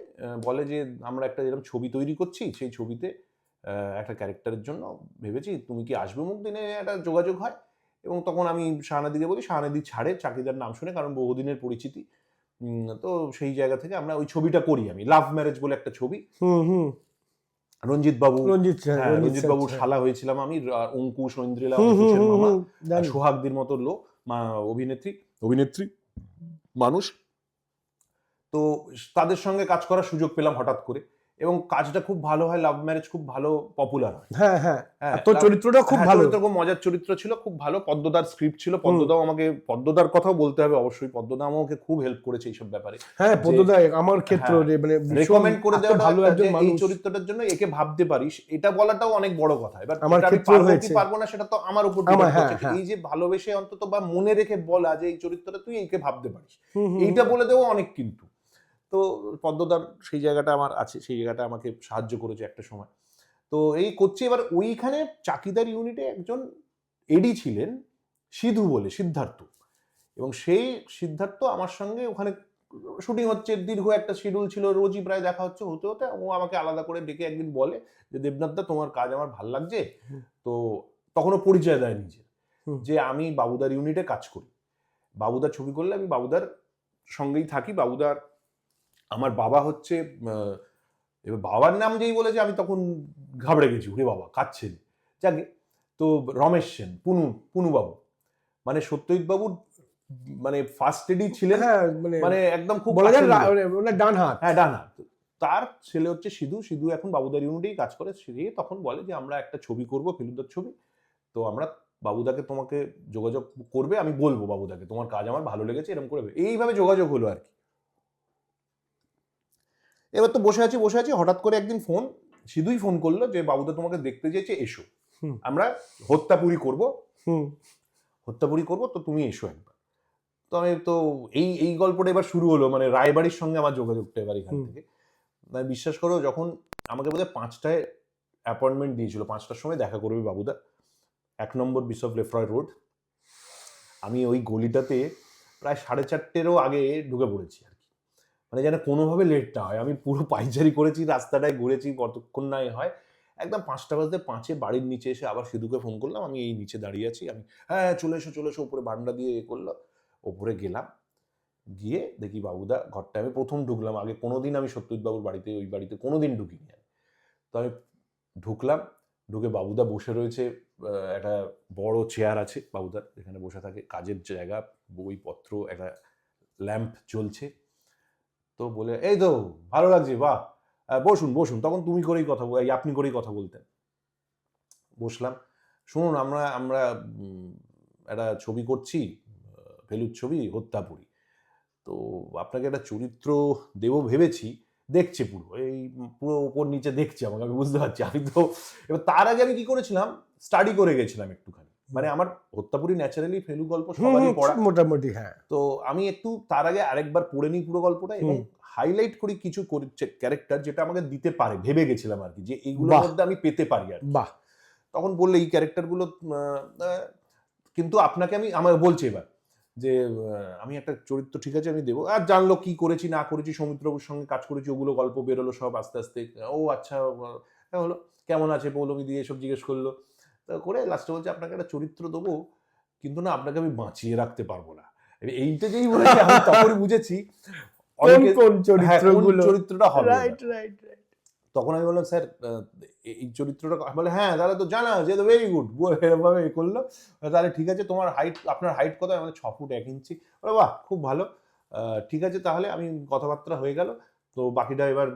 বলে যে আমরা একটা যেরকম ছবি তৈরি করছি, সেই ছবিতে একটা ক্যারেক্টারের জন্য ভেবেছি, তুমি কি আসবে? মুখ দিনে একটা যোগাযোগ হয়, এবং তখন আমি শাহানাদিকে বলি, শাহানাদি ছাড়ে চাকিদার নাম শুনে, কারণ বহুদিনের পরিচিতি। তো সেই জায়গা থেকে আমরা ওই ছবিটা করি, আমি লাভ ম্যারেজ বলে একটা ছবি, রঞ্জিত বাবু, রঞ্জিত রঞ্জিত বাবুর শালা হয়েছিলাম আমি, অঙ্কুশ, ঐন্দ্রিলা, হুম, হুম, অঙ্কুশের হুম, মামা, হুম, জানি। সোহাগদের মতো লোক, অভিনেত্রী মানুষ। তো তাদের সঙ্গে কাজ করার সুযোগ পেলাম হঠাৎ করে, এবং কাজটা খুব ভালো হয়, লাভ ম্যারেজ খুব ভালো পপুলার হয়। হ্যাঁ, হ্যাঁ, হ্যাঁ, তোর চরিত্রটা খুব ভালো। চরিত্র খুব মজার চরিত্র ছিল, খুব ভালো। পদ্মদার স্ক্রিপ্ট ছিল, হুম। পদ্মদার কথাও বলতে হবে অবশ্যই। পদ্মদা আমাকে খুব হেল্প করেছে এইসব ব্যাপারে। হ্যাঁ, যে পদ্মদা আমার ক্ষেত্রে হ্যাঁ, মানে ভীষণ রেকমেন্ড করে এত দেওয়াটা ভালো একটা, একজন যে এই মানুষ। চরিত্রটার জন্য একে ভাবতে পারিস, এটা বলাটাও অনেক বড় কথা। এবার আমার এটা আমি ক্ষেত্রেও পারবো কি হয়েছে। পারবো না সেটা তো আমার উপর আমার, ডিপেন্ড হ্যাঁ, করছে। হ্যাঁ। এই যে ভালোবেসে অন্তত বা মনে রেখে বলা যে এই চরিত্রটা তুই একে ভাবতে পারিস, হুম, হুম, এইটা হুম। বলে দেওয়া অনেক। কিন্তু তো পদ্মদার সেই জায়গাটা আমার আছে, সেই জায়গাটা আমাকে সাহায্য করেছে একটা সময়। তো এই করছি। এবার ওইখানে চাকিদার ইউনিটে একজন এডি ছিলেন, সিধু বলে, সিদ্ধার্থ। এবং সেই সিদ্ধার্থ আমার সঙ্গে ওখানে শুটিং হচ্ছে, দীর্ঘ একটা শিডিউল ছিল, রোজই প্রায় দেখা হচ্ছে। হতে হতে ও আমাকে আলাদা করে ডেকে একদিন বলে যে দেবনাথ দা, তোমার কাজ আমার ভাল লাগছে। হুম। তো তখনও পরিচয় দেয় নিজের, হুম। যে আমি বাবুদার ইউনিটে কাজ করি, বাবুদার ছবি করলে আমি বাবুদার সঙ্গেই থাকি। বাবুদার, আমার বাবা হচ্ছে, এবার বাবার নাম যেই বলেছে আমি তখন ঘাবড়ে গেছি, ওরে বাবা কাজ ছেলে। যাকে, তো রমেশ সেন, পুনু বাবু, মানে সত্যজিৎ বাবুর মানে ফার্স্ট এডি ছিলেন। হ্যাঁ, মানে একদম খুব বলা যায় কাছের লোক। ওনার ডান হাত। হ্যাঁ, ডান হাত। তার ছেলে হচ্ছে সিধু এখন বাবুদার ইউনিটেই কাজ করে। সে তখন বলে যে আমরা একটা ছবি করব, ফেলুদার ছবি। তো আমরা বাবুদাকে তোমাকে যোগাযোগ করবে, আমি বলবো বাবুদাকে তোমার কাজ আমার ভালো লেগেছে, এরকম করে। এইভাবে যোগাযোগ হলো আর কি। এবার তো বসে আছি, হঠাৎ করে একদিন সিধুই ফোন করলো যে বাবুদা তোমাকে দেখতে চেয়েছে, এসো, হুম। আমরা হত্যাপুরি করব, হুম। তো তুমি এসো একবার। তো আমি তো এই গল্পটা এবার শুরু হলো, মানে রায়বাড়ির সঙ্গে আমার যোগাযোগটা এবার এখান থেকে। মানে বিশ্বাস করো, যখন আমাকে বোধহয় 5টায় অ্যাপয়েন্টমেন্ট দিয়েছিল, 5টার সময় দেখা করবে বাবুদা, 1 নম্বর বিশপ লেফ্রয় রোড। আমি ওই গলিটাতে প্রায় 4:30-এরও আগে ঢুকে পড়েছি আর কি, মানে যেন কোনোভাবে লেট না হয়। আমি পুরো পাইচারি করেছি, রাস্তাটায় ঘুরেছি, কতক্ষণ নাই হয়। একদম 5টা বাজতে 5-এ বাড়ির নিচে এসে আবার সিধুকে ফোন করলাম, আমি এই নিচে দাঁড়িয়ে আছি। আমি, হ্যাঁ চলে এসো, উপরে বারান্দা দিয়ে করলো। ওপরে গেলাম, গিয়ে দেখি বাবুদা ঘরটা। আমি প্রথম ঢুকলাম, আগে কোনোদিন আমি সত্যজিৎ বাবুর বাড়িতে, ওই বাড়িতে কোনোদিন ঢুকিনি আমি। তো আমি ঢুকলাম, ঢুকে বাবুদা বসে রয়েছে। একটা বড় চেয়ার আছে বাবুদার, যেখানে বসে থাকে, কাজের জায়গা, বইপত্র, একটা ল্যাম্প জ্বলছে। তো বলে, এই তো ভালো লাগছে, বাহ, বসুন। তখন তুমি করেই কথা আপনি করেই কথা বলতেন। বসলাম। শুনুন, আমরা আমরা একটা ছবি করছি, ফেলুর ছবি, হত্যাপুরী। তো আপনাকে একটা চরিত্র দেবো ভেবেছি, দেখছে পুরো ওপর নিচে দেখছে আমাকে, আমি বুঝতে পারছি। আমি তো এবার তার আগে আমি কি করেছিলাম, স্টাডি করে গেছিলাম একটুখানি। মানে আমার হত্যাপুরী ন্যাচারালি ফেলু গল্প সবারই পড়া, মোটামুটি। হ্যাঁ, তো আমি একটু তার আগে আরেকবার পড়ে নিই পুরো গল্পটা, এবং হাইলাইট করি কিছু ক্যারেক্টার যেটা আমাকে দিতে পারে, ভেবে গেছিলাম আর কি, যে এইগুলোর মধ্যে আমি পেতে পারি আর কি। বাহ। তখন বললে এই ক্যারেক্টারগুলো, কিন্তু আপনাকে আমার বলছে এবার যে আমি একটা চরিত্র, ঠিক আছে আমি দেবো। আর জানলো কি করেছি না করেছি, সৌমিত্রবাবুর সঙ্গে কাজ করেছি, ওগুলো গল্প বেরোলো সব আস্তে আস্তে। ও আচ্ছা, হলো কেমন আছে পৌলমী দিয়ে এসব জিজ্ঞেস করলো। তা করে লাস্টে বলছে আপনাকে একটা চরিত্র দেবো, কিন্তু না আপনাকে আমি বাঁচিয়ে রাখতে পারবো না। এইটা যেই বলেছে আমি তখনই বুঝেছি কোন চরিত্রটা হবে। রাইট। তখন আমি বললাম, স্যার এই চরিত্রটা বলে, হ্যাঁ তাহলে তো জানা যে ভেরি গুড, এরকমভাবে এ করলো। তাহলে ঠিক আছে, আপনার হাইট কত? আমাদের 6 ফুট 1 ইঞ্চি। বাহ, খুব ভালো, ঠিক আছে তাহলে। আমি কথাবার্তা হয়ে গেল। তো বাকিটা এবার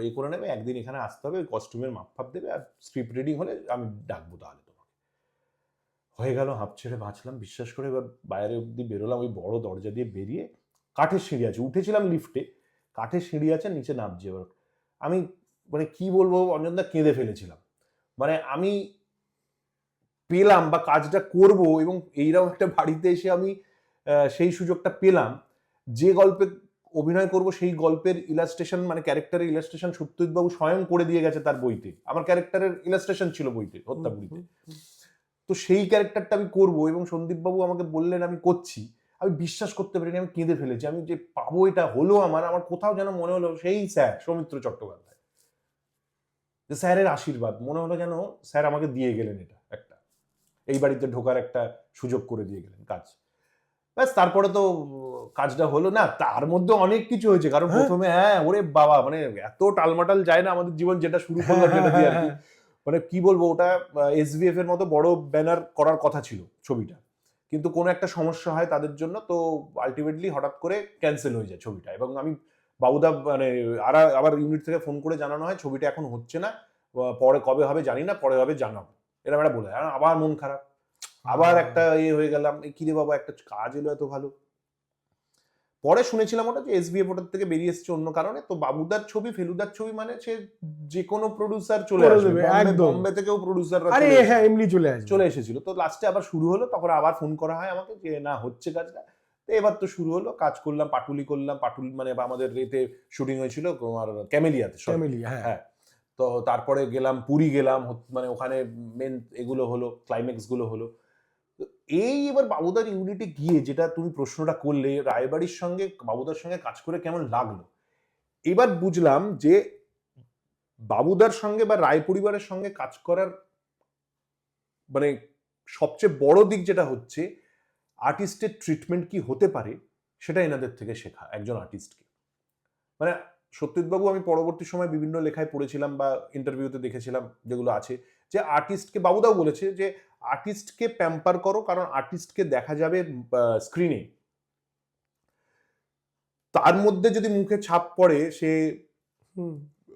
এ করে নেবে, একদিন এখানে আসতে হবে, কস্টিউমের মাপ দেবে, আর স্ক্রিপ্ট রিডিং হলে আমি ডাকবো তাহলে তোমাকে। হয়ে গেল, হাঁপ ছেড়ে বাঁচলাম বিশ্বাস করে। এবার বাইরে অব্দি বেরোলাম, ওই বড় দরজা দিয়ে বেরিয়ে, কাঠের সিঁড়ি আছে, উঠেছিলাম লিফটে, কাঠের সিঁড়ি আছে, নিচে নামছি। এবার আমি মানে কি বলবো অঞ্জনদা, কেঁদে ফেলেছিলাম। মানে আমি পেলাম বা কাজটা করব, এবং এইরকম একটা বাড়িতে এসে আমি সেই সুযোগটা পেলাম। যে গল্পে অভিনয় করব সেই গল্পের ইলাস্ট্রেশন, মানে ক্যারেক্টারের ইলাস্ট্রেশন সত্যজিৎ বাবু স্বয়ং করে দিয়ে গেছে তার বইতে। আমার ক্যারেক্টারের ইলাস্ট্রেশন ছিল বইতে, হত্যাপুরীতে। তো সেই ক্যারেক্টারটা আমি করব, এবং সন্দীপ বাবু আমাকে বললেন, আমি করছি। আমি বিশ্বাস করতে পারিনি, আমি কেঁদে ফেলেছি। আমি যে পাবো এটা হলো আমার কোথাও যেন মনে হলো সেই স্যার সৌমিত্র চট্টোপাধ্যায়, যে স্যারের আশীর্বাদ, মনে হলো যেন স্যার আমাকে দিয়ে গেলেন এটা একটা, এই বাড়িতে ঢোকার একটা সুযোগ করে দিয়ে গেলেন কাজ। ব্যাস, তারপরে তো কাজটা হলো না, তার মধ্যে অনেক কিছু হয়েছে। কারণ হ্যাঁ? প্রথমে ওরে বাবা, মানে এত টালমাটাল যায় না আমাদের জীবন, যেটা শুরু করলাম যেটা দিয়ে আর কি। মানে কি বলবো, ওটা SVF এর মতো বড় ব্যানার করার কথা ছিল ছবিটা, কিন্তু কোনো একটা সমস্যা হয় তাদের জন্য, তো আলটিমেটলি হঠাৎ করে ক্যান্সেল হয়ে যায় ছবিটা। এবং আমি বাবুদা মানে আবার ইউনিট থেকে ফোন করে জানানো হয় ছবিটা এখন হচ্ছে না, পরে কবে হবে জানি না, পরে হবে জানাবো, এরকম একটা বলে। আবার মন খারাপ, আবার একটা হয়ে গেলাম, কি রে বাবা, একটা কাজ এলো এত ভালো। পরে শুনেছিলাম ওটা যে SVF ওটার থেকে বেরিয়ে এসেছে অন্য কারণে। তো বাবুদার ছবি, ফেলুদার ছবি মানে সে যে কোনো প্রডিউসার চলে করে আসবে, দেবে, একদম। বম্বে থেকেও প্রডিউসাররা আরে হ্যাঁ, এমনি চলে এসেছিল। তো লাস্টে আবার শুরু হলো, তখন আবার ফোন করা হয় আমাকে যে না হচ্ছে কাজটা। তো এবার তো শুরু হলো, কাজ করলাম, পাটুলি করলাম, পাটুলি মানে আমাদের এতে শুটিং হয়েছিল তোমার ক্যামেলিয়াতে, হ্যাঁ। হ্যাঁ। তো তারপরে গেলাম পুরী গেলাম, মানে ওখানে মেন এগুলো হলো, ক্লাইম্যাক্স গুলো হলো। তো এই এবার বাবুদার ইউনিটে গিয়ে যেটা তুমি প্রশ্নটা করলে, রায়বাড়ির সঙ্গে বাবুদার সঙ্গে কাজ করে কেমন লাগলো, এবার বুঝলাম যে বাবুদার সঙ্গে বা রায় পরিবারের সঙ্গে কাজ করার মানে সবচেয়ে বড় দিক যেটা হচ্ছে, আর্টিস্টের ট্রিটমেন্ট কি হতে পারে সেটা এনাদের থেকে শেখা একজন আর্টিস্টকে। মানে সত্যজিৎবাবু, আমি পরবর্তী সময় বিভিন্ন লেখায় পড়েছিলাম বা ইন্টারভিউতে দেখেছিলাম যেগুলো আছে, যে আর্টিস্টকে, বাবুদাও বলেছে যে আর্টিস্টকে প্যাম্পার করো, কারণ আর্টিস্টকে দেখা যাবে স্ক্রিনে, তার মধ্যে যদি মুখে ছাপ পড়ে, সে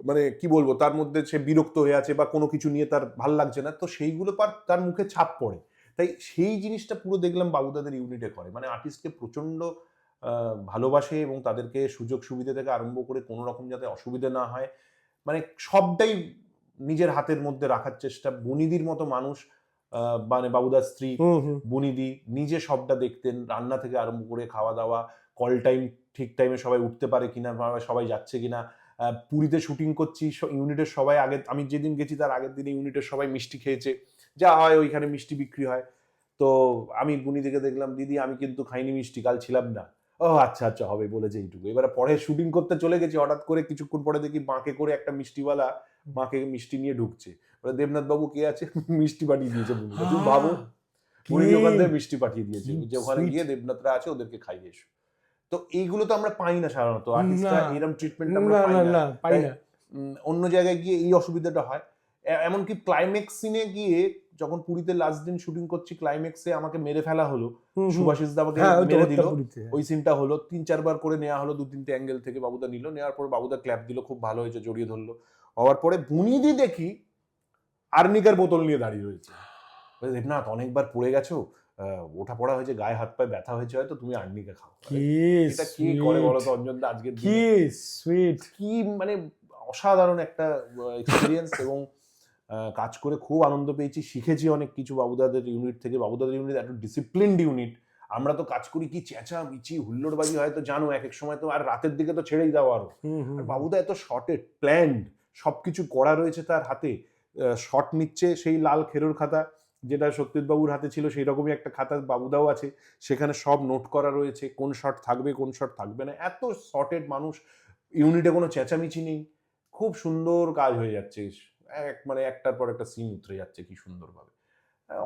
মানে কি বলবো, তার মধ্যে সে বিরক্ত হয়ে আছে বা কোনো কিছু নিয়ে তার ভাল লাগছে না, তো সেইগুলো তার মুখে ছাপ পড়ে। তাই সেই জিনিসটা পুরো দেখলাম বাবুদাদের ইউনিটে করে, মানে আর্টিস্টকে প্রচন্ড ভালোবাসে এবং তাদেরকে সুযোগ সুবিধা থেকে আরম্ভ করে কোনো রকম যাতে অসুবিধা না হয়, মানে সবটাই নিজের হাতের মধ্যে রাখার চেষ্টা। বনিদির মতো মানুষ, মানে বাবুদার স্ত্রী বনিদি নিজে সবটা দেখতেন, রান্না থেকে আরম্ভ করে খাওয়া দাওয়া, কল টাইম ঠিক টাইমে সবাই উঠতে পারে কিনা, সবাই যাচ্ছে কিনা। পুরীতে শুটিং করছি, ইউনিটের সবাই আগে, আমি যেদিন গেছি তার আগের দিনে ইউনিটের সবাই মিষ্টি খেয়েছে, যা হয় ওইখানে মিষ্টি বিক্রি হয়। তো আমি বুনিদিকে দেখলাম, দিদি আমি কিন্তু খাইনি মিষ্টি, কাল ছিলাম না। ও আচ্ছা আচ্ছা, হবে বলেছে এইটুকু। এবারে পরে শুটিং করতে চলে গেছি, হঠাৎ করে কিছুক্ষণ পরে দেখি বাঁকে করে একটা মিষ্টিওয়ালা মাকে মিষ্টি নিয়ে ঢুকছে। দেবনাথ বাবু কে আছে, মিষ্টি পাঠিয়ে দিয়েছে বুনিকে। তুমি ভাবো, বুনিদি ওখান থেকে মিষ্টি পাঠিয়ে দিয়েছে যে ওখানে গিয়ে দেবনাথরা আছে, ওদেরকে খাইয়ে এসো। তো এইগুলো তো আমরা পাই না সাধারণত, আর্টিস্টরা এরকম ট্রিটমেন্ট আমরা পাই না। অন্য জায়গায় গিয়ে এই অসুবিধাটা হয়। এমনকি ক্লাইম্যাক্স সিনে গিয়ে, যখন পুরীতে লাস্ট দিন শুটিং করছি, ক্লাইম্যাক্সে আমাকে মেরে ফেলা হলো, সুভাষিস দা আমাকে মেরে দিল, ওই সিনটা হলো 3-4 বার করে নেওয়া হলো, 2-3টে অ্যাঙ্গেল থেকে বাবুদা নিল, নেওয়ার পর বাবুদা ক্ল্যাপ দিল, খুব ভালো হয়েছে, জড়িয়ে ধরলো। হওয়ার পরে বুনিদি দেখি আর্নিকার বোতল নিয়ে দাঁড়িয়ে রয়েছে। দেবনাথ অনেকবার পড়ে গেছো, ওঠা পড়া হয়েছে, গায়ে হাত পায়ে ব্যথা হয়েছে, হয়তো তুমি আর্নিকা খাও। এটা কি করে বলো তো অঞ্জন দা, আজকের দিনে কি মানে অসাধারণ একটা এক্সপিরিয়েন্স। এবং কাজ করে খুব আনন্দ পেয়েছি, শিখেছি অনেক কিছু বাবুদাদের ইউনিট থেকে। বাবুদাদের ইউনিট এত ডিসিপ্লিনড ইউনিট, আমরা তো কাজ করি কি চেঁচামেচি হুল্লোড়বাজি হয়, তো জানো এক এক সময় তো, আর রাতের দিকে তো ছেড়েই দাও আরো। আর বাবুদা এত শর্টেড প্ল্যান্ড, সবকিছু করা রয়েছে তার হাতে। শট নিচ্ছে, সেই লাল খেরোর খাতা যেটা সত্যজিৎবাবুর হাতে ছিল, সেই রকমই একটা খাতা বাবুদাও আছে, সেখানে সব নোট করা রয়েছে, কোন শট থাকবে কোন শট থাকবে না। এত শর্টেড মানুষ, ইউনিটে কোনো চেঁচামেচি নেই, খুব সুন্দর কাজ হয়ে যাচ্ছে, মানে একটার পর একটা সিন উতরে যাচ্ছে কি সুন্দরভাবে,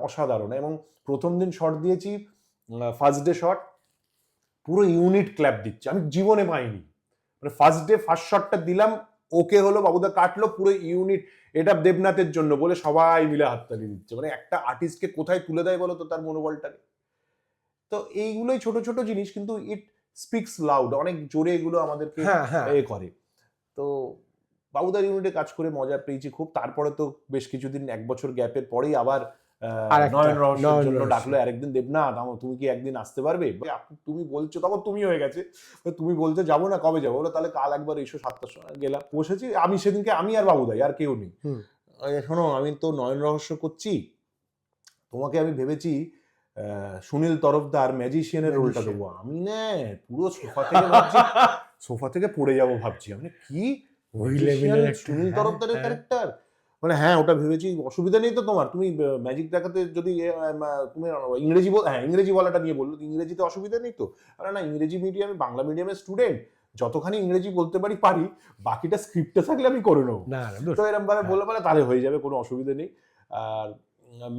অসাধারণ। এবং প্রথম দিন শট দিয়েছি, ফার্স্ট ডে শট, পুরো ইউনিট ক্ল্যাপ দিচ্ছে, আমি জীবনে পাইনি। মানে ফার্স্ট ডে ফার্স্ট শটটা দিলাম, ওকে হলো, বাবুদা কাটলো, পুরো ইউনিট এটা দেবনাথের জন্য বলে সবাই মিলে হাততালি দিচ্ছে। মানে একটা আর্টিস্টকে কোথায় তুলে দেয় বলো তো তার মনোবলটাকে। তো এইগুলোই ছোট ছোট জিনিস, কিন্তু ইট স্পিক্স লাউড, অনেক জোরে এগুলো আমাদেরকে করে। তো বাবুদার ইউনিটে কাজ করে মজা পেয়েছি খুব। তারপরে তো বেশ কিছুদিন, 1 বছর গ্যাপের পরেই আবার নয়ন রহস্যের জন্য ডাকলো আরেকদিন, দেবনাথ তুমি কি একদিন আসতে পারবে? তুমি বলছো, তখন তুমি হয়ে গেছে, তুমি বলছো যাবো না, কবে যাবো? বলো তাহলে কাল একবার এসো, 7টার সময়। গেলাম, বসেছি আমি সেদিনকে, আমি আর বাবুদাই, আর কেউ নেই। শোনো, আমি তো নয়ন রহস্য করছি, তোমাকে আমি ভেবেছি সুনীল তরফদার ম্যাজিশিয়ানের রোলটা দেবো। আমি না পুরো সোফা থেকে পড়ে যাবো ভাবছি, আমি কি সুনীল তরফদারের ক্যারেক্টার, মানে হ্যাঁ ওটা ভেবেছি, অসুবিধা নেই তো তোমার, তুমি ম্যাজিক দেখাতে যদি তুমি ইংরেজি ইংরেজি বলাটা নিয়ে বললো, ইংরেজিতে অসুবিধা নেই তো? আরে না, ইংরেজি মিডিয়ামে, বাংলা মিডিয়ামের স্টুডেন্ট, যতখানি ইংরেজি বলতে পারি, বাকিটা স্ক্রিপ্টে থাকলে আমি করে নেবো। তো এরকম ভাবে বললে মানে তাহলে হয়ে যাবে, কোনো অসুবিধা নেই। আর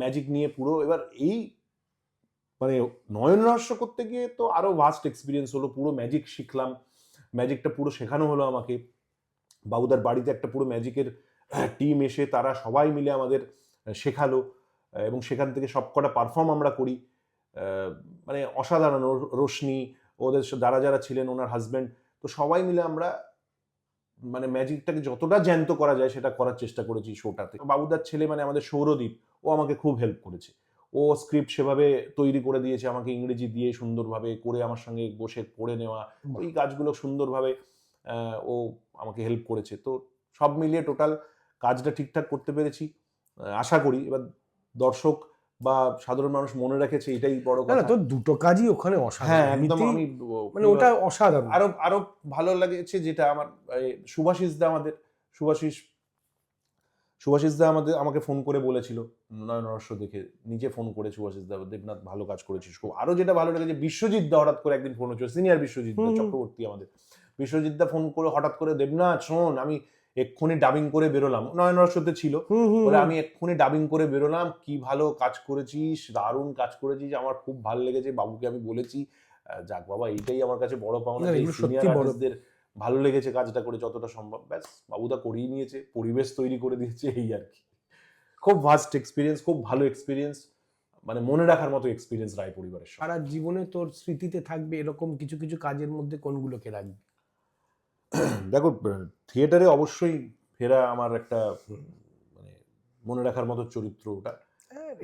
ম্যাজিক নিয়ে পুরো, এবার এই মানে নয়ন রহস্য করতে গিয়ে তো আরো ভাস্ট এক্সপিরিয়েন্স হলো, পুরো ম্যাজিক শিখলাম, ম্যাজিকটা পুরো শেখানো হলো আমাকে। বাবুদার বাড়িতে একটা পুরো ম্যাজিকের টিম এসে তারা সবাই মিলে আমাদের শেখালো, এবং সেখান থেকে সবকটা পারফর্ম আমরা করি। মানে অসাধারণ। রোশনি, ওদের যারা যারা ছিলেন, ওনার হাজব্যান্ড, তো সবাই মিলে আমরা মানে ম্যাজিকটাকে যতটা জ্যান্ত করা যায় সেটা করার চেষ্টা করেছি শোটাতে। বাবুদার ছেলে মানে আমাদের সৌরদীপ, ও আমাকে খুব হেল্প করেছে। ও স্ক্রিপ্ট সেভাবে তৈরি করে দিয়েছে আমাকে, ইংরেজি দিয়ে সুন্দরভাবে করে আমার সঙ্গে বসে পড়ে নেওয়া, ওই কাজগুলো সুন্দরভাবে ও আমাকে হেল্প করেছে। তো সব মিলিয়ে টোটাল কাজটা ঠিকঠাক করতে পেরেছি আশা করি। এবার দর্শক বা সাধারণ মানুষ মনে রেখেছে, এটাই বড় কথা। তো দুটো কাজই ওখানে অসাধারণ। হ্যাঁ, একদম। আমি মানে ওটা অসাধারণ। আরো আরো ভালো লাগেছে যেটা আমার সুভাষিস দা আমাকে ফোন করে বলেছিল নয়ন রহস্য দেখে, নিজে ফোন করে সুভাষিস দা, দেবনাথ ভালো কাজ করেছিস খুব। আরো যেটা ভালো লেগেছে, বিশ্বজিৎ দা হঠাৎ করে একদিন ফোন হচ্ছিল, সিনিয়র বিশ্বজিৎ দা চক্রবর্তী আমাদের, বিশ্বজিৎ দা ফোন করে হঠাৎ করে, দেবনাথ শোন, আমি এক্ষুনি ডাবিং করে বেরোলাম, নয়ন রহস্যতে ছিল, বলে আমি এক্ষুনি ডাবিং করে বেরোলাম, কি ভালো কাজ করেছিস, দারুণ কাজ করেছিস, আমার খুব ভালো লেগেছে। বাবুকে আমি বলেছি, যাক বাবা, এইটাই আমার কাছে বড় পাওনা, সিনিয়র আর্টিস্টদের ভালো লেগেছে কাজটা করে যতটা সম্ভব। ব্যাস, বাবুদা করিয়ে নিয়েছে, পরিবেশ তৈরি করে দিয়েছে, এই আর কি। খুব ভাস্ট এক্সপিরিয়েন্স, খুব ভালো এক্সপিরিয়েন্স, মানে মনে রাখার মতো এক্সপিরিয়েন্স রায় পরিবারের সারা জীবনে তোর স্মৃতিতে থাকবে এরকম কিছু কিছু কাজের মধ্যে কোনগুলোকে রাখবি? দেখো, থিয়েটারে অবশ্যই ফেরা আমার একটা মানে মনে রাখার মতো চরিত্র। ওটা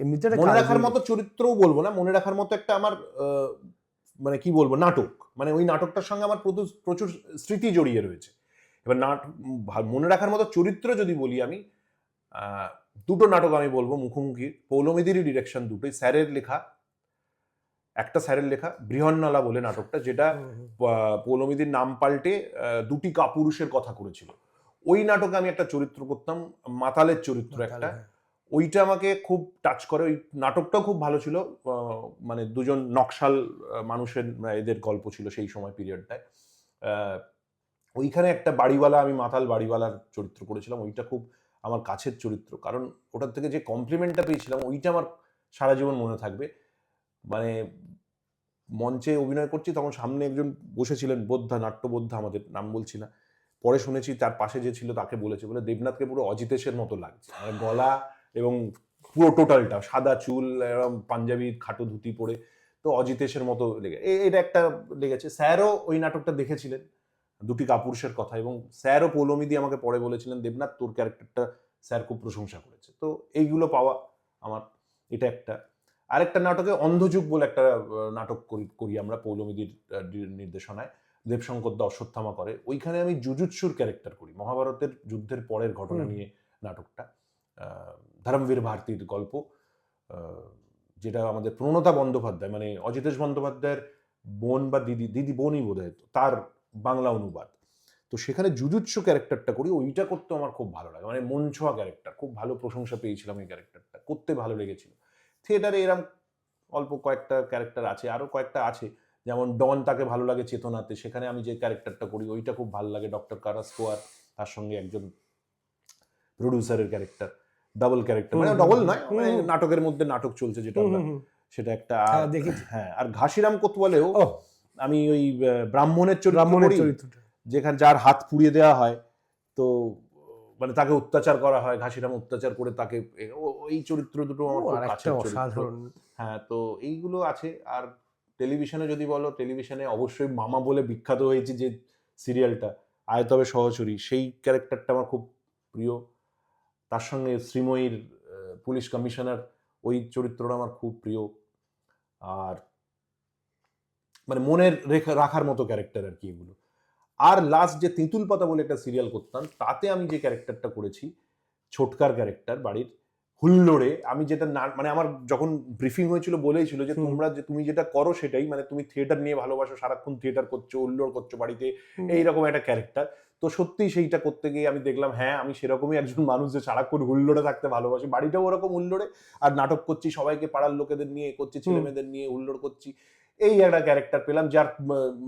এমনিতে মনে রাখার মতো চরিত্রও বলবো না, মনে রাখার মতো একটা আমার মানে কি বলবো, নাটক। মানে ওই নাটকটার সঙ্গে আমার প্রচুর স্মৃতি জড়িয়ে রয়েছে। এবার মনে রাখার মতো চরিত্র যদি বলি, আমি দুটো নাটক আমি বলবো মুখোমুখি, পৌলমিদিরই ডিরেকশন, দুটোই স্যারের লেখা। একটা স্যারের লেখা বৃহন্নলা বলে নাটকটা, যেটা পৌলমিদির নাম পাল্টে দুটি কাপুরুষের কথা করেছিল। ওই নাটকে আমি একটা চরিত্র করতাম, মাতালের চরিত্র একটা। ওইটা আমাকে খুব টাচ করে। ওই নাটকটাও খুব ভালো ছিল, মানে দুজন নকশাল মানুষের এদের গল্প ছিল সেই সময় পিরিয়ডটায়। ওইখানে একটা বাড়িওয়ালা, আমি মাতাল বাড়িওয়ালার চরিত্র করেছিলাম। ওইটা খুব আমার কাছের চরিত্র, কারণ ওটার থেকে যে কমপ্লিমেন্টটা পেয়েছিলাম ওইটা আমার সারা জীবন মনে থাকবে। মানে মঞ্চে অভিনয় করছি, তখন সামনে একজন বসেছিলেন, বোদ্ধা, নাট্যবোদ্ধা, আমাদের নাম বলছি না, পরে শুনেছি তার পাশে যে ছিল তাকে বলেছে, বলে দেবনাথকে পুরো অজিতেশের মতো লাগছে, মানে গলা এবং পুরো টোটালটা, সাদা চুল, এরকম পাঞ্জাবি খাটো ধুতি পরে, তো অজিতেশের মতো লেগে এটা একটা লেগেছে। স্যারও ওই নাটকটা দেখেছিলেন, দুটি কাপুরুষের কথা, এবং স্যারও পৌলমিদি আমাকে পরে বলেছিলেন, দেবনাথ তোর ক্যারেক্টারটা স্যার খুব প্রশংসা করেছে। তো এইগুলো পাওয়া আমার, এটা একটা। আরেকটা নাটকে অন্ধযুগ বলে একটা নাটক করি আমরা, পৌলমিদির নির্দেশনায়, দেবশঙ্কর দা অশ্বত্থামা করে। ওইখানে আমি জুজুৎসুর ক্যারেক্টার করি, মহাভারতের যুদ্ধের পরের ঘটনা নিয়ে নাটকটা, ধর্মবীর ভারতীর গল্প, যেটা আমাদের প্রণতা বন্দ্যোপাধ্যায়, মানে অজিতেশ বন্দ্যোপাধ্যায়ের বোন বা দিদি বোনই বোধ হয়, তার বাংলা অনুবাদ। তো সেখানে জুজুৎসু ক্যারেক্টারটা করি, ওইটা করতে আমার খুব ভালো লাগে, মানে মন ছোঁয়া ক্যারেক্টার, খুব ভালো প্রশংসা পেয়েছিলাম এই ক্যারেক্টারটা করতে, ভালো লেগেছিল। থিয়েটারে এরম অল্প কয়েকটা ক্যারেক্টার আছে, আরো কয়েকটা আছে, যেমন ডন, তাকে ভালো লাগে চেতনাতে, সেখানে আমি যে ক্যারেক্টারটা করি ওইটা খুব ভালো লাগে। ডক্টর কারাস্কোয়ার, তার সঙ্গে একজন প্রডিউসারের ক্যারেক্টার, ডাবল ক্যারেক্টার, মানে ডাবল নয়, মানে নাটকের মধ্যে নাটক চলছে যেটা, সেটা একটা। হ্যাঁ, আর ঘাসিরাম কোতওয়ালেও আমি ওই ব্রাহ্মণের চরিত্রটা, যেখানে যার হাত পুড়িয়ে দেওয়া হয়, তো মানে তাকে অত্যাচার করা হয়, ঘাসিরাম অত্যাচার করে তাকে, ওই চরিত্র দুটো আমার খুব কাছের চরিত্র। হ্যাঁ, তো এইগুলো আছে। আর টেলিভিশনে যদি বলো, টেলিভিশনে অবশ্যই মামা বলে বিখ্যাত হয়েছে যে সিরিয়ালটা, আয়তবে সহচরী, সেই ক্যারেক্টারটা আমার খুব প্রিয়। তার সঙ্গে শ্রীময়ীর পুলিশ কমিশনার, ওই চরিত্রটা আমার খুব প্রিয়। আর মানে মনের রাখার মতো ক্যারেক্টার আর কি এগুলো। আর লাস্ট যে তেঁতুল পাতা বলে একটা সিরিয়াল করতাম, তাতে আমি যে ক্যারেক্টারটা করেছি, ছোটকার ক্যারেক্টার, বাড়ির হুল্লোড়ে, আমি যেটা মানে আমার যখন ব্রিফিং হয়েছিল বলেইছিল যে তুমি যেটা করো সেটাই, মানে তুমি থিয়েটার নিয়ে ভালোবাসো, সারাক্ষণ থিয়েটার করছো, হুল্লোড় করছো বাড়িতে, এইরকম একটা ক্যারেক্টার। তো সত্যিই সেইটা করতে গিয়ে আমি দেখলাম, হ্যাঁ, আমি সেরকমই একজন মানুষ যে সারাক্ষণ হুল্লোড়ে থাকতে ভালোবাসি, বাড়িটাও ওরকম হুল্লোড়ে, আর নাটক করছি, সবাইকে পাড়ার লোকেদের নিয়ে করছি, ছেলে মেয়েদের নিয়ে হুল্লোড় করছি, এই একটা ক্যারেক্টার পেলাম। যার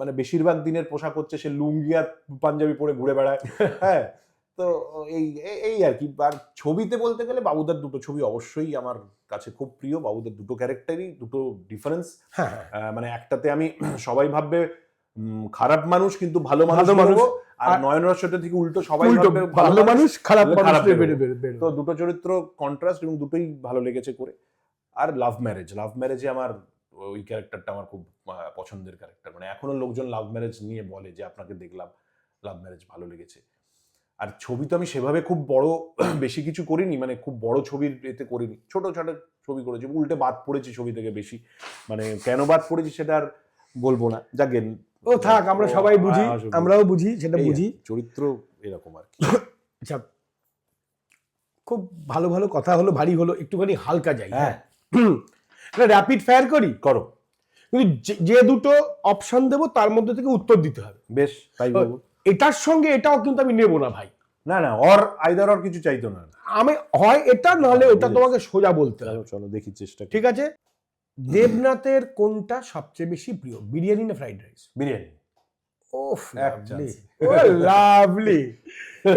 মানে বেশিরভাগ দিনের পোশাক হচ্ছে সে লুঙ্গি আর পাঞ্জাবি পরে ঘুরে বেড়ায়। হ্যাঁ, তো এই এই আর কি। আর ছবিতে বলতে গেলে বাবুদার দুটো ছবি অবশ্যই আমার কাছে খুব প্রিয়। বাবুদার দুটো ক্যারেক্টারই দুটো ডিফারেন্স। হ্যাঁ মানে একটাতে আমি সবাই ভাববে খারাপ মানুষ কিন্তু ভালো ভালো মানুষ মানুষ, বলবো, আর আর নয়ন রসটা থেকে উল্টো সবাই উল্টো ভাববে ভালো মানুষ খারাপ মানুষ বেরোবে। তো দুটো চরিত্র কন্ট্রাস্ট এবং দুটোই ভালো লেগেছে করে। আর লাভ ম্যারেজে আমার ওই ক্যারেক্টারটা আমার খুব পছন্দের ক্যারেক্টার। মানে এখনো লোকজন লাভ ম্যারেজ নিয়ে বলে যে আপনাকে দেখলাম লাভ ম্যারেজ ভালো লেগেছে। আর ছবি তো আমি সেভাবে খুব বড় বেশি কিছু করিনি, মানে খুব বড় ছবির এতে করিনি, ছোট ছোট ছবি করেছি, উল্টে বাদ পড়েছি ছবি থেকে বেশি। মানে কেন বাদ পড়েছি সেটা আর বলবো না, যাকে ও থাক, আমরা সবাই বুঝি, আমরাও বুঝি, সেটা বুঝি। চরিত্র এরকম আর কি। আচ্ছা, খুব ভালো ভালো কথা হলো, ভারী হলো, একটুখানি হালকা যাই। হ্যাঁ, র্যাপিড ফায়ার করি, করো। কিন্তু যে দুটো অপশন দেবো তার মধ্যে থেকে উত্তর দিতে হবে। বেশ, তাই বলবো। এটার সঙ্গে এটাও কিন্তু আমি নেবো না ভাই। না না, অর আইদার অর কিছু চাইতো না, আমি হয় এটা নাহলে ওটা, তোমাকে সোজা বলতে হবে। চলো দেখি চেষ্টা। ঠিক আছে, দেবনাথের কোনটা সবচেয়ে বেশি প্রিয়, বিরিয়ানি না ফ্রাইড রাইস? বিরিয়ানি। ওফ, লাভলি, ও লাভলি,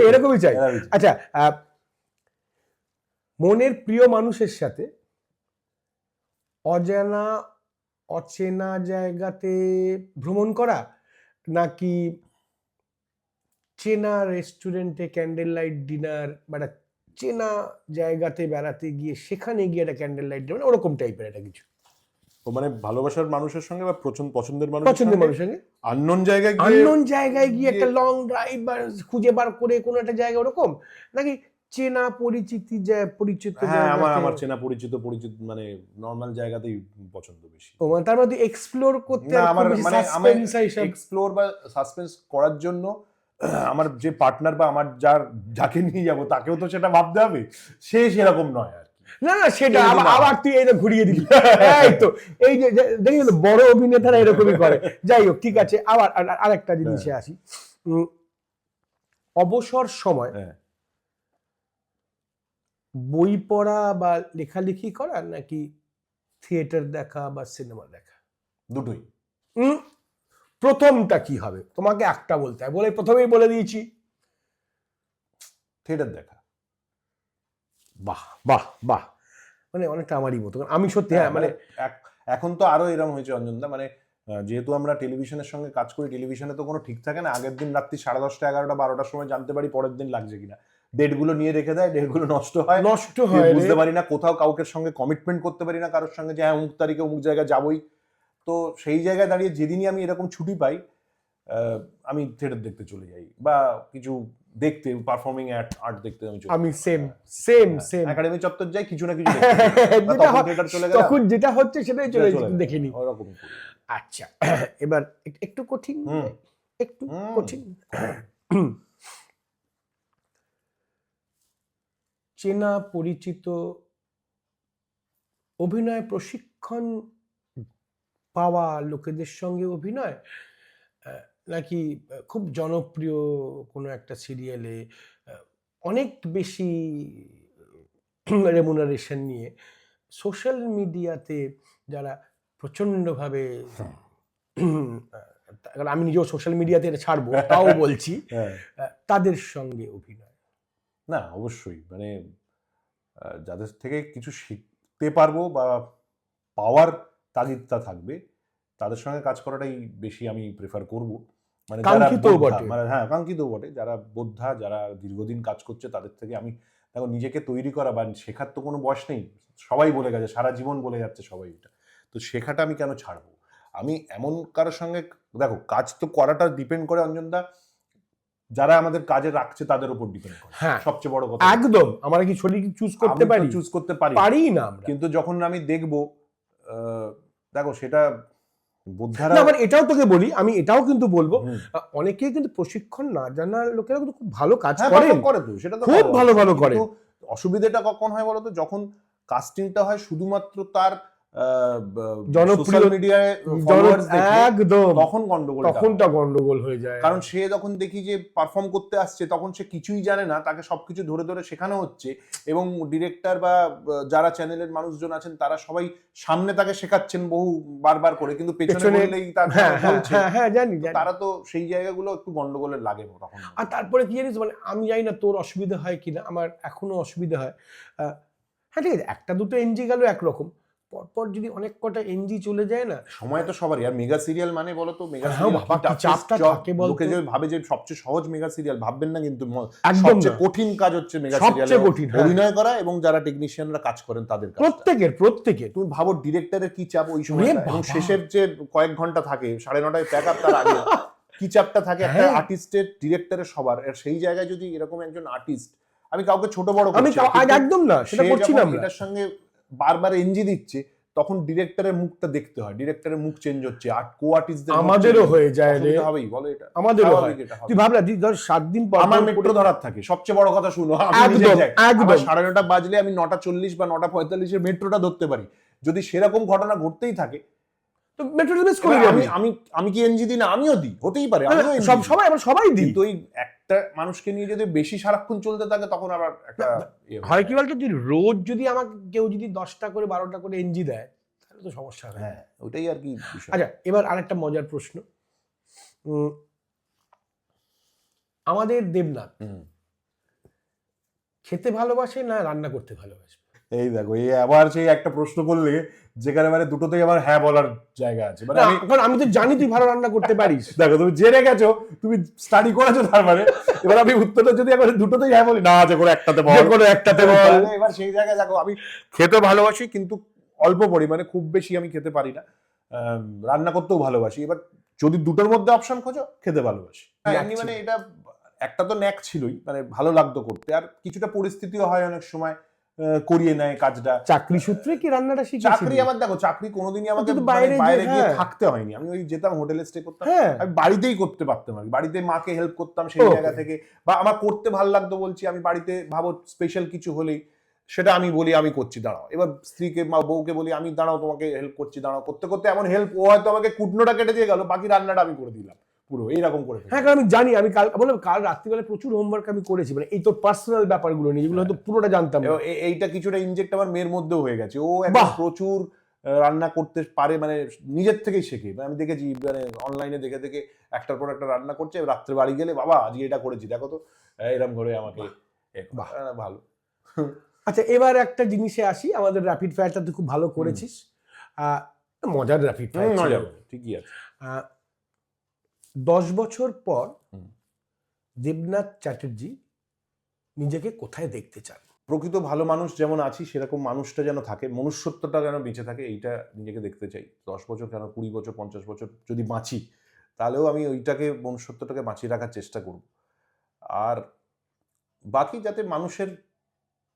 এরকমই চাই। আচ্ছা, মনের প্রিয় মানুষের সাথে অচেনা জায়গাতে ভ্রমণ করা, নাকি চেনা রেস্টুরেন্টে ক্যান্ডেল লাইট ডিনার, মানে চেনা জায়গাতে বেড়াতে গিয়ে সেখানে গিয়ে একটা ক্যান্ডেল লাইট ডিনার, ওরকম টাইপের একটা কিছু? মানে ভালোবাসার মানুষের সঙ্গে বা পছন্দের মানুষের সঙ্গে আননোন জায়গায় গিয়ে একটা লং ড্রাইভ বা খুঁজে বার করে কোনো একটা জায়গা, ওরকম, নাকি চেনা পরিচিত? হ্যাঁ, আমার চেনা পরিচিত মানে নরমাল জায়গাতেই পছন্দ বেশি। ও মানে তার মধ্যে এক্সপ্লোর করতে, আমার মানে আমি এক্সপ্লোর বা সাসপেন্স করার জন্য আমার যে পার্টনার বা আমার যাকে নিয়ে যাব তাকেও তো সেটা ভাবতে হবে, সে সেরকম নয় আর কি। না সেটা আবার তুই এটা ঘুরিয়ে দিবি। এই তো, এই যে দেখি বড় অভিনেতারা এরকমই করে। যাই হোক, ঠিক আছে, আবার আরেকটা জিনিসে আসি। অবসর সময় বই পড়া বা লেখালেখি করা, নাকি থিয়েটার দেখা বা সিনেমা দেখা? দুটোই। প্রথমটা কি হবে? তোমাকে একটা বলতে হয়, বলে প্রথমেই বলে দিয়েছি, থিয়েটার দেখা। বাহ বাহ বাহ, মানে অনেকটা আমারই মতো। আমি সত্যি, হ্যাঁ, মানে এখন তো আরো এরকম হয়েছে অঞ্জনদা, মানে যেহেতু আমরা টেলিভিশনের সঙ্গে কাজ করি, টেলিভিশনে তো কোনো ঠিক থাকে না। আগের দিন রাত্রি 10:30, 11টা, 12টার সময় জানতে পারি পরের দিন লাগছে কিনা। ডেটগুলো নিয়ে রেখে দেয়, ডেটগুলো নষ্ট হয়, বুঝতে পারি না, কোথাও কাউকে সঙ্গে কমিটমেন্ট করতে পারি না কারোর সঙ্গে যে হ্যাঁ অমুক তারিখে অমুক জায়গায় যাবই। তো সেই জায়গায় দাঁড়িয়ে যেদিনই আমি এরকম ছুটি পাই, আমি থিয়েটার দেখতে চলে যাই, বা কিছু দেখতে, পারফর্মিং আর্ট দেখতে আমি সেম একাডেমি চত্বর যাই, কিছু না কিছু তখন যেটা হচ্ছে সেটাই চলে দেখে নি। আচ্ছা, এবার একটু কঠিন, চেনা পরিচিত অভিনয় প্রশিক্ষণ পাওয়া লোকেদের সঙ্গে অভিনয়, নাকি খুব জনপ্রিয় কোনো একটা সিরিয়ালে অনেক বেশি রেমুনারেশন নিয়ে সোশ্যাল মিডিয়াতে যারা প্রচন্ডভাবে, আমি নিজেও সোশ্যাল মিডিয়াতে ছাড়বো তাও বলছি, তাদের সঙ্গে অভিনয়? না, অবশ্যই, মানে যাদের থেকে কিছু শিখতে পারবো বা পাওয়ার তাগিদটা থাকবে তাদের সঙ্গে কাজ করাটাই বেশি আমি প্রেফার করব। মানে কাঙ্ক্ষিত বটে, যারা বোদ্ধা, যারা দীর্ঘদিন কাজ করছে, তাদের থেকে আমি দেখো নিজেকে তৈরি করা বা শেখার তো কোনো বয়স নেই, সবাই বলে গেছে, সারা জীবন বলে যাচ্ছে সবাই এটা। তো শেখাটা আমি কেন ছাড়বো? আমি এমন কারোর সঙ্গে, দেখো কাজ তো করাটা ডিপেন্ড করে অঞ্জনদা যারা আমাদের কাজে রাখছে তাদের উপর ডিপেন্ড করে, সবচেয়ে বড় কথা। একদম, আমরা কি ছবি চুজ করতে পারি না, কিন্তু যখন আমি দেখবো, দেখো সেটা বোদ্ধারা, না, এটাও তোকে বলি, আমি এটাও কিন্তু বলবো, অনেকেই কিন্তু প্রশিক্ষণ না জানার লোকেরা কিন্তু খুব ভালো কাজ করে তো, সেটা তো খুব ভালো করে। অসুবিধাটা কখন হয় বলতো, যখন কাস্টিংটা হয় শুধুমাত্র তার সোশ্যাল মিডিয়ায় ফলোয়ার্স দেখে একদম তখন তখনটা গন্ডগোল হয়ে যায়। কারণ সে যখন দেখি যে পারফর্ম করতে আসছে তখন সে কিছুই জানে না, তাকে সবকিছু ধরে ধরে শেখানো হচ্ছে এবং ডিরেক্টর বা যারা চ্যানেলের মানুষজন আছেন তারা সবাই সামনে তাকে শেখাচ্ছেন বহু বারবার করে, কিন্তু পেছনে বললেই তার বলছে। হ্যাঁ জানি। তারা তো সেই জায়গাগুলো একটু গন্ডগোলের লাগে তখন। আর তারপরে কি জানিস, মানে আমি জানি না তোর অসুবিধা হয় কিনা, আমার এখনো অসুবিধা হয়। হ্যাঁ ঠিক আছে, একটা দুটো এনজি গেল একরকম, পরপর যদি অনেক কটা এনজি চলে যায় না, সময় তো সবারই। আর মেগা সিরিয়াল মানে বলো তো, মেগা চাপটা থাকে বলতো। লোকে যে ভাবে যে সবচেয়ে সহজ মেগা সিরিয়াল, ভাববেন না কিন্তু সবচেয়ে কঠিন কাজ হচ্ছে মেগা সিরিয়ালে অভিনয় করা এবং যারা টেকনিশিয়ানরা কাজ করেন তাদের কাজ। প্রত্যেকের তুমি ভাবো ডিরেক্টরের কি চাপ ওই সময়, এবং শেষের যে কয়েক ঘন্টা থাকে 9:30 প্যাক আপ, তার আগে কি চাপটা থাকে একটা আর্টিস্টের, ডিরেক্টরের, সবার। সেই জায়গায় যদি এরকম একজন আর্টিস্ট, আমি কাউকে ছোট বড় করছি একদম না, সেটা করছি না, এটার সঙ্গে বারবার এনজি দিচ্ছে, তখন ডিরেক্টরের মুখটা দেখতে হয়, ডিরেক্টরের মুখ চেঞ্জ হচ্ছে, আর কো আর্টিস্টদের আমাদেরও হয়ে যায় রে, হবেই বলো, এটা আমাদেরও হয়। তুই ভাব না, ধর 7 দিন পর আমার মেট্রো ধরার থাকে, সবচেয়ে বড় কথা শুনো, একদম 9:30 বাজলে আমি 9:40 বা 9:45 এর মেট্রোটা ধরতে পারি। যদি সেরকম ঘটনা ঘটতেই থাকে তো মেট্রোটা মিস করি আমি কি এনজি দিই না? আমিও দিই, হতেই পারে, সবাই দিই। কিন্তু ওই একটা মানুষকে নিয়ে যদি বেশি সারাক্ষণ চলতে থাকে তখন আবার একটা হয় কি বলতো, রোজ যদি আমাকে কেউ যদি 10টা করে 12টা করে এনজি দেয় তাহলে তো সমস্যা হয়। হ্যাঁ, ওটাই আর কি। আচ্ছা, এবার আরেকটা মজার প্রশ্ন, আমাদের দেবনাথ খেতে ভালোবাসে না রান্না করতে ভালোবাসে? এই দেখো, এই আবার সেই একটা প্রশ্ন করলে যেখানে মানে দুটোতেই আমার হ্যাঁ বলার জায়গা আছে। মানে আমি তো জানি তুই ভালো রান্না করতে পারিস। দেখো, তুমি জেনে গেছো, তুমি স্টাডি করেছো, তার মানে এবার আমি উত্তরটা যদি এখন দুটোতেই হ্যাঁ বলি, না যে করে একটাতে বল, এবার সেই জায়গায় দেখো, আমি খেতে ভালোবাসি কিন্তু অল্প পরিমাণে, খুব বেশি আমি খেতে পারি না। রান্না করতেও ভালোবাসি। এবার যদি দুটোর মধ্যে অপশন খোঁজো, খেতে ভালোবাসি। এমনি মানে এটা একটা তো ন্যাক ছিলই, মানে ভালো লাগতো করতে, আর কিছুটা পরিস্থিতিও হয় অনেক সময় করিয়ে নেয় কাজটা। চাকরি সূত্রে কি রান্নাটা শিখেছিস? চাকরি আমার, দেখো, চাকরি কোনোদিনই আমাকে বাইরে গিয়ে থাকতে হয়নি। আমি ওই যেতাম, হোটেলে স্টে করতাম, আমি বাড়িতেই করতে পারতাম, আর বাড়িতে মাকে হেল্প করতাম সেই জায়গা থেকে। বা আমার করতে ভালো লাগতো বলছি, আমি বাড়িতে ভাবো স্পেশাল কিছু হলেই সেটা আমি বলি আমি করছি, দাঁড়াও। এবার স্ত্রীকে, বউকে বলি আমি, দাঁড়াও তোমাকে হেল্প করছি, দাঁড়াও। করতে করতে এমন হেল্প, ও হয়তো আমাকে কুটনোটা কেটে দিয়ে গেল, বাকি রান্নাটা আমি করে দিলাম পুরো এইরকম করে। হ্যাঁ, কারণ আমি জানি, আমি কাল রাত্রিবেলা প্রচুর হোমওয়ার্ক আমি করেছি, মানে এই তো পার্সোনাল ব্যাপারগুলো নিয়ে, যেগুলো হয়তো পুরোটা জানতাম। এইটা কিছুটা ইনজেক্ট আমার মেয়ের মধ্যেও হয়ে গেছে। ও একদম প্রচুর রান্না করতে পারে, মানে নিজের থেকেই শেখে। আমি দেখেছি, মানে অনলাইনে দেখে দেখে একটার পর একটা রান্না করছে, রাত্রে বাড়ি গেলে বাবা আজকে এটা করেছি দেখো তো, এরকম করে আমাকে। ভালো। আচ্ছা, এবার একটা জিনিসে আসি, আমাদের র্যাপিড ফায়ারটা তুই খুব ভালো করেছিস, মজার র্যাপিড ফায়ার, ঠিকই আছে। 10 বছর পর দেবনাথ চ্যাটার্জি নিজেকে কোথায় দেখতে চান? প্রকৃত ভালো মানুষ যেমন আছি, সেরকম মানুষটা যেন থাকে, মনুষ্যত্বটা যেন বেঁচে থাকে, এইটা নিজেকে দেখতে চাই। 10 বছর কেন, 20 বছর, 50 বছর যদি বাঁচি, তাহলেও আমি ওইটাকে, মনুষ্যত্বটাকে বাঁচিয়ে রাখার চেষ্টা করব। আর বাকি যাতে মানুষের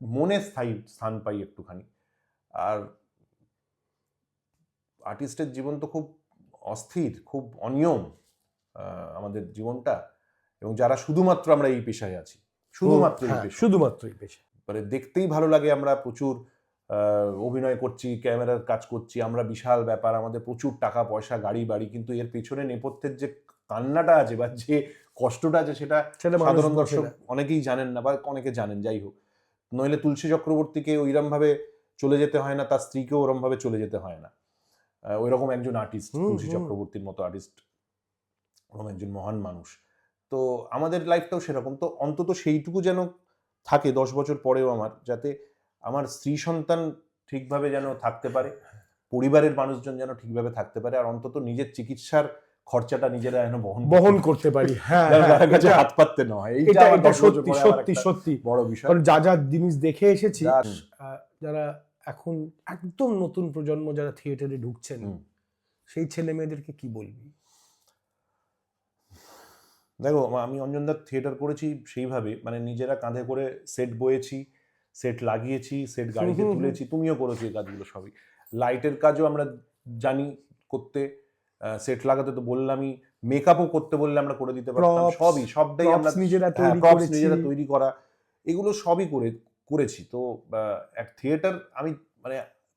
মনে স্থায়ী স্থান পাই একটুখানি। আর আর্টিস্টের জীবন তো খুব অস্থির, খুব অনিয়ম আমাদের জীবনটা, এবং যারা শুধুমাত্র আমরা এই পেশায় আছি, শুধুমাত্র এই পেশা, মানে দেখতেই ভালো লাগে, আমরা প্রচুর অভিনয় করছি, ক্যামেরার কাজ করছি, আমরা বিশাল ব্যাপার, আমাদের প্রচুর টাকা পয়সা, গাড়ি বাড়ি, কিন্তু এর পেছনে নেপথ্যের যে কান্নাটা আছে বা যে কষ্টটা আছে, সেটা সাধারণ দর্শক অনেকেই জানেন না, বা অনেকে জানেন, যাই হোক। নইলে তুলসী চক্রবর্তীকে ওইরকম ভাবে চলে যেতে হয় না, তার স্ত্রীকেও ওরম ভাবে চলে যেতে হয় না। ওইরকম একজন আর্টিস্ট, তুলসী চক্রবর্তীর মতো আর্টিস্ট, ওরকম একজন মহান মানুষ। তো আমাদের লাইফটাও সেরকম। তো অন্তত সেইটুকু যেন থাকে 10 বছর পরেও আমার, যাতে আমার স্ত্রী সন্তান ঠিকভাবে যেন থাকতে পারে, পরিবারের মানুষজন যেন ঠিকভাবে থাকতে পারে, আর অন্তত নিজের চিকিৎসার খরচাটা নিজেরা যেন বহন করতে পারি, কাছে হাত পাততে না হয়। এইটা সত্যি বড় বিষয়। কারণ যা জিনিস দেখে এসেছি, যারা এখন একদম নতুন প্রজন্ম যারা থিয়েটারে ঢুকছেন, সেই ছেলে মেয়েদেরকে কি বলবি? দেখো, আমি অঞ্জনদার থিয়েটার করেছি সেইভাবে, মানে নিজেরা কাঁধে করে সেট বয়েছি, সেট লাগিয়েছি, সেট গাড়িতে তুলেছি, তুমিও করেছো এই কাজগুলো সবই। লাইটের কাজও আমরা জানি করতে, সেট লাগাতে তো বললামই, মেকআপও করতে বললে আমরা করে দিতে পারতাম, সবটাই আমরা নিজেরা তৈরি করা, এগুলো সবই করেছি। তো এক থিয়েটার, আমি মানে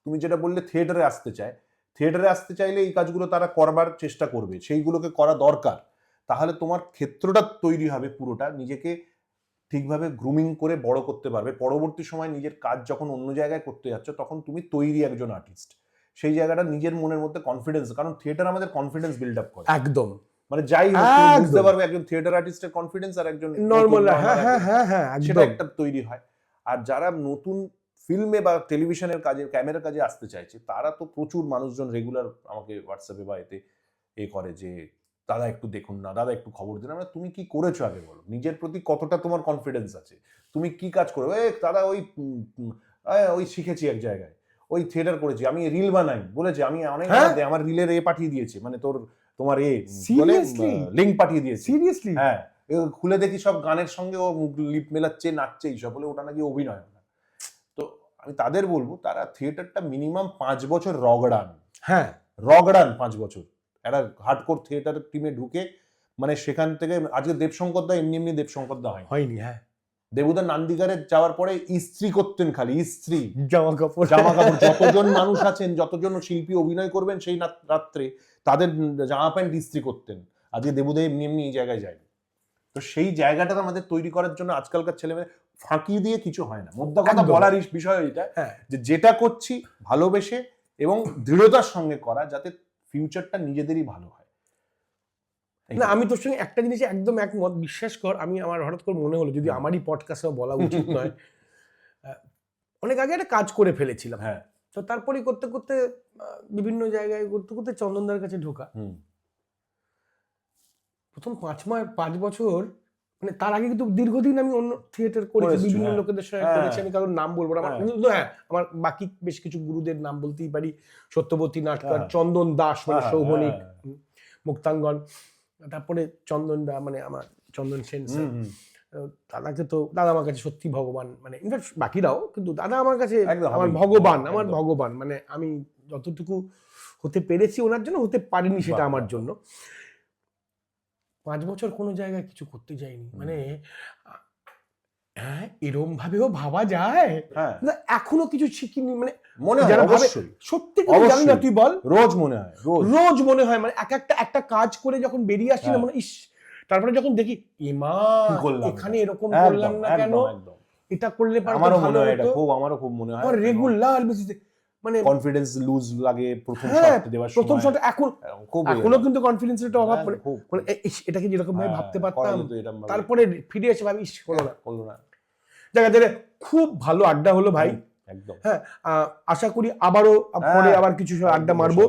তুমি যেটা বললে থিয়েটারে আসতে চায়, থিয়েটারে আসতে চাইলে এই কাজগুলো তারা করবার চেষ্টা করবে, সেইগুলোকে করা দরকার। তাহলে তোমার ক্ষেত্রটা তৈরি হবে পুরোটা, নিজেকে ঠিকভাবে গ্রুমিং করে বড় করতে পারবে। পরবর্তী সময় নিজের কাজ যখন অন্য জায়গায় করতে যাচ্ছ তখন তুমি তৈরি একজন আর্টিস্ট, সেই জায়গাটা নিজের মনের মধ্যে কনফিডেন্স, কারণ থিয়েটার আমাদের কনফিডেন্স বিল্ড আপ করে একদম, মানে যাই হোক তুমি বুঝতে পারবে একজন থিয়েটার আর্টিস্টের কনফিডেন্স আর একজন নরমাল, হ্যাঁ সেটা একটা তৈরি হয়। আর যারা নতুন ফিল্মে বা টেলিভিশনের কাজে ক্যামেরার কাজে আসতে চাইছে তারা তো প্রচুর মানুষজন রেগুলার আমাকে হোয়াটসঅ্যাপে বা এতে করে যে দাদা একটু দেখুন না, দাদা একটু খবর দিন। আমরা তুমি কি করেছো আগে বলো, নিজের প্রতি কতটা তোমার কনফিডেন্স আছে, তুমি কি কাজ করো। দাদা ওই শিখেছি এক জায়গায়, ওই থিয়েটার করেছি, আমি রিল বানাই বলেছে, আমি অনেক আমার রিলের পাঠিয়ে দিয়েছে, মানে তোমার লিঙ্ক পাঠিয়ে দিয়েছে সিরিয়াসলি। হ্যাঁ, খুলে দেখি সব গানের সঙ্গে ও লিপ মেলাচ্ছে, নাচছে, এইসব বলে ওটা নাকি অভিনয় না। তো আমি তাদের বলবো তারা থিয়েটারটা মিনিমাম 5 বছর রগড়ান, হ্যাঁ রগড়ান 5 বছর একটা হার্ডকোর থিয়েটার টিমে ঢুকে, মানে সেখান থেকে আজকে দেবশঙ্কর দা এমনি দেবশঙ্কর দা হয়নি। হ্যাঁ, দেবুদা নান্দিগারে যাওয়ার পরে ইস্ত্রি করতেন, খালি ইস্ত্রি, জামা কাপড়। যতজন মানুষ আছেন, যতজন শিল্পী অভিনয় করবেন সেই রাত্রে তাদের জামা প্যান্ট ইস্ত্রি করতেন। আজকে দেবুদা এমনি এই জায়গায় যায়। তো সেই জায়গাটা আমাদের তৈরি করার জন্য আজকালকার ছেলেমেয়ে ফাঁকি দিয়ে কিছু হয় না। মোদ্দা কথা বলার বিষয় এটা যে যেটা করছি ভালোবেসে এবং দৃঢ়তার সঙ্গে করা, যাতে ফিউচারটা নিজেদেরই ভালো হয়। না, আমি তোর সঙ্গে একটা জিনিস একদম একমত, বিশ্বাস কর। আমি আমার হঠাৎ করে মনে হলো যদি আমারই পডকাস্টে বলা উচিত নয়, অনেক আগে একটা কাজ করে ফেলেছিলাম। হ্যাঁ, তো তারপরে করতে করতে বিভিন্ন জায়গায় করতে করতে চন্দনদার কাছে ঢোকা। প্রথম 5 বছর, মানে তার আগে কিন্তু দীর্ঘদিন আমি অন্য থিয়েটার করেছি, বিভিন্ন লোকেদের সঙ্গে করেছি, আমি কারোর নাম বলবো না। আমার বাকি বেশ কিছু গুরুদের নাম বলতেই পারি, সত্যবতী নাটকার, চন্দন দাস মানে সৌভনিক, মুক্তাঙ্গন, তারপরে চন্দন দা মানে আমার চন্দন সেন স্যার, দাদাকে তো দাদা আমার কাছে সত্যি ভগবান, মানে ইনফ্যাক্ট বাকিরাও, কিন্তু দাদা আমার কাছে আমার ভগবান, আমার ভগবান। মানে আমি যতটুকু হতে পেরেছি ওনার জন্য, হতে পারিনি সেটা আমার জন্য। 5 বছর কোনো জায়গায় কিছু করতে যাইনি, মানে হ্যাঁ এরম ভাবেও ভাবা যায়, এখনো কিছু শিখিনি, মানে মনে হয় সত্যি করে জানি না, তুই বল। রোজ মনে হয় মানে একটা কাজ করে যখন বেরিয়ে আসছি না, মানে ইস, তারপরে যখন দেখি ইমা এখানে এরকম করলাম না কেন, এটা করলে আমারও মনে হয়, আমারও খুব মনে হয় রেগুলার বেসিসে, মানে কনফিডেন্স লুজ লাগে প্রথম শট দেওয়ার সময়। প্রথম শট এখনো কিন্তু কনফিডেন্সের একটা অভাব, মানে এটাকে যেরকম ভাবে ভাবতে পারতাম, তারপরে ফিরে এসে ভাবি হলো না। জায়গা খুব ভালো আড্ডা হলো ভাই, একদম। হ্যাঁ, আশা করি আবারও পরে আবার কিছু আড্ডা মারবো।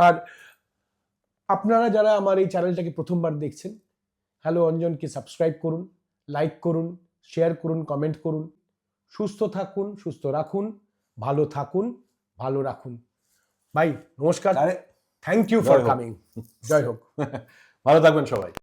আর আপনারা যারা আমার এই চ্যানেলটাকে প্রথমবার দেখছেন, হ্যালো অঞ্জনকে সাবস্ক্রাইব করুন, লাইক করুন, শেয়ার করুন, কমেন্ট করুন। সুস্থ থাকুন, সুস্থ রাখুন, ভালো থাকুন, ভালো রাখুন। ভাই নমস্কার, থ্যাংক ইউ ফর কামিং। জয় হোক, ভালো থাকবেন সবাই।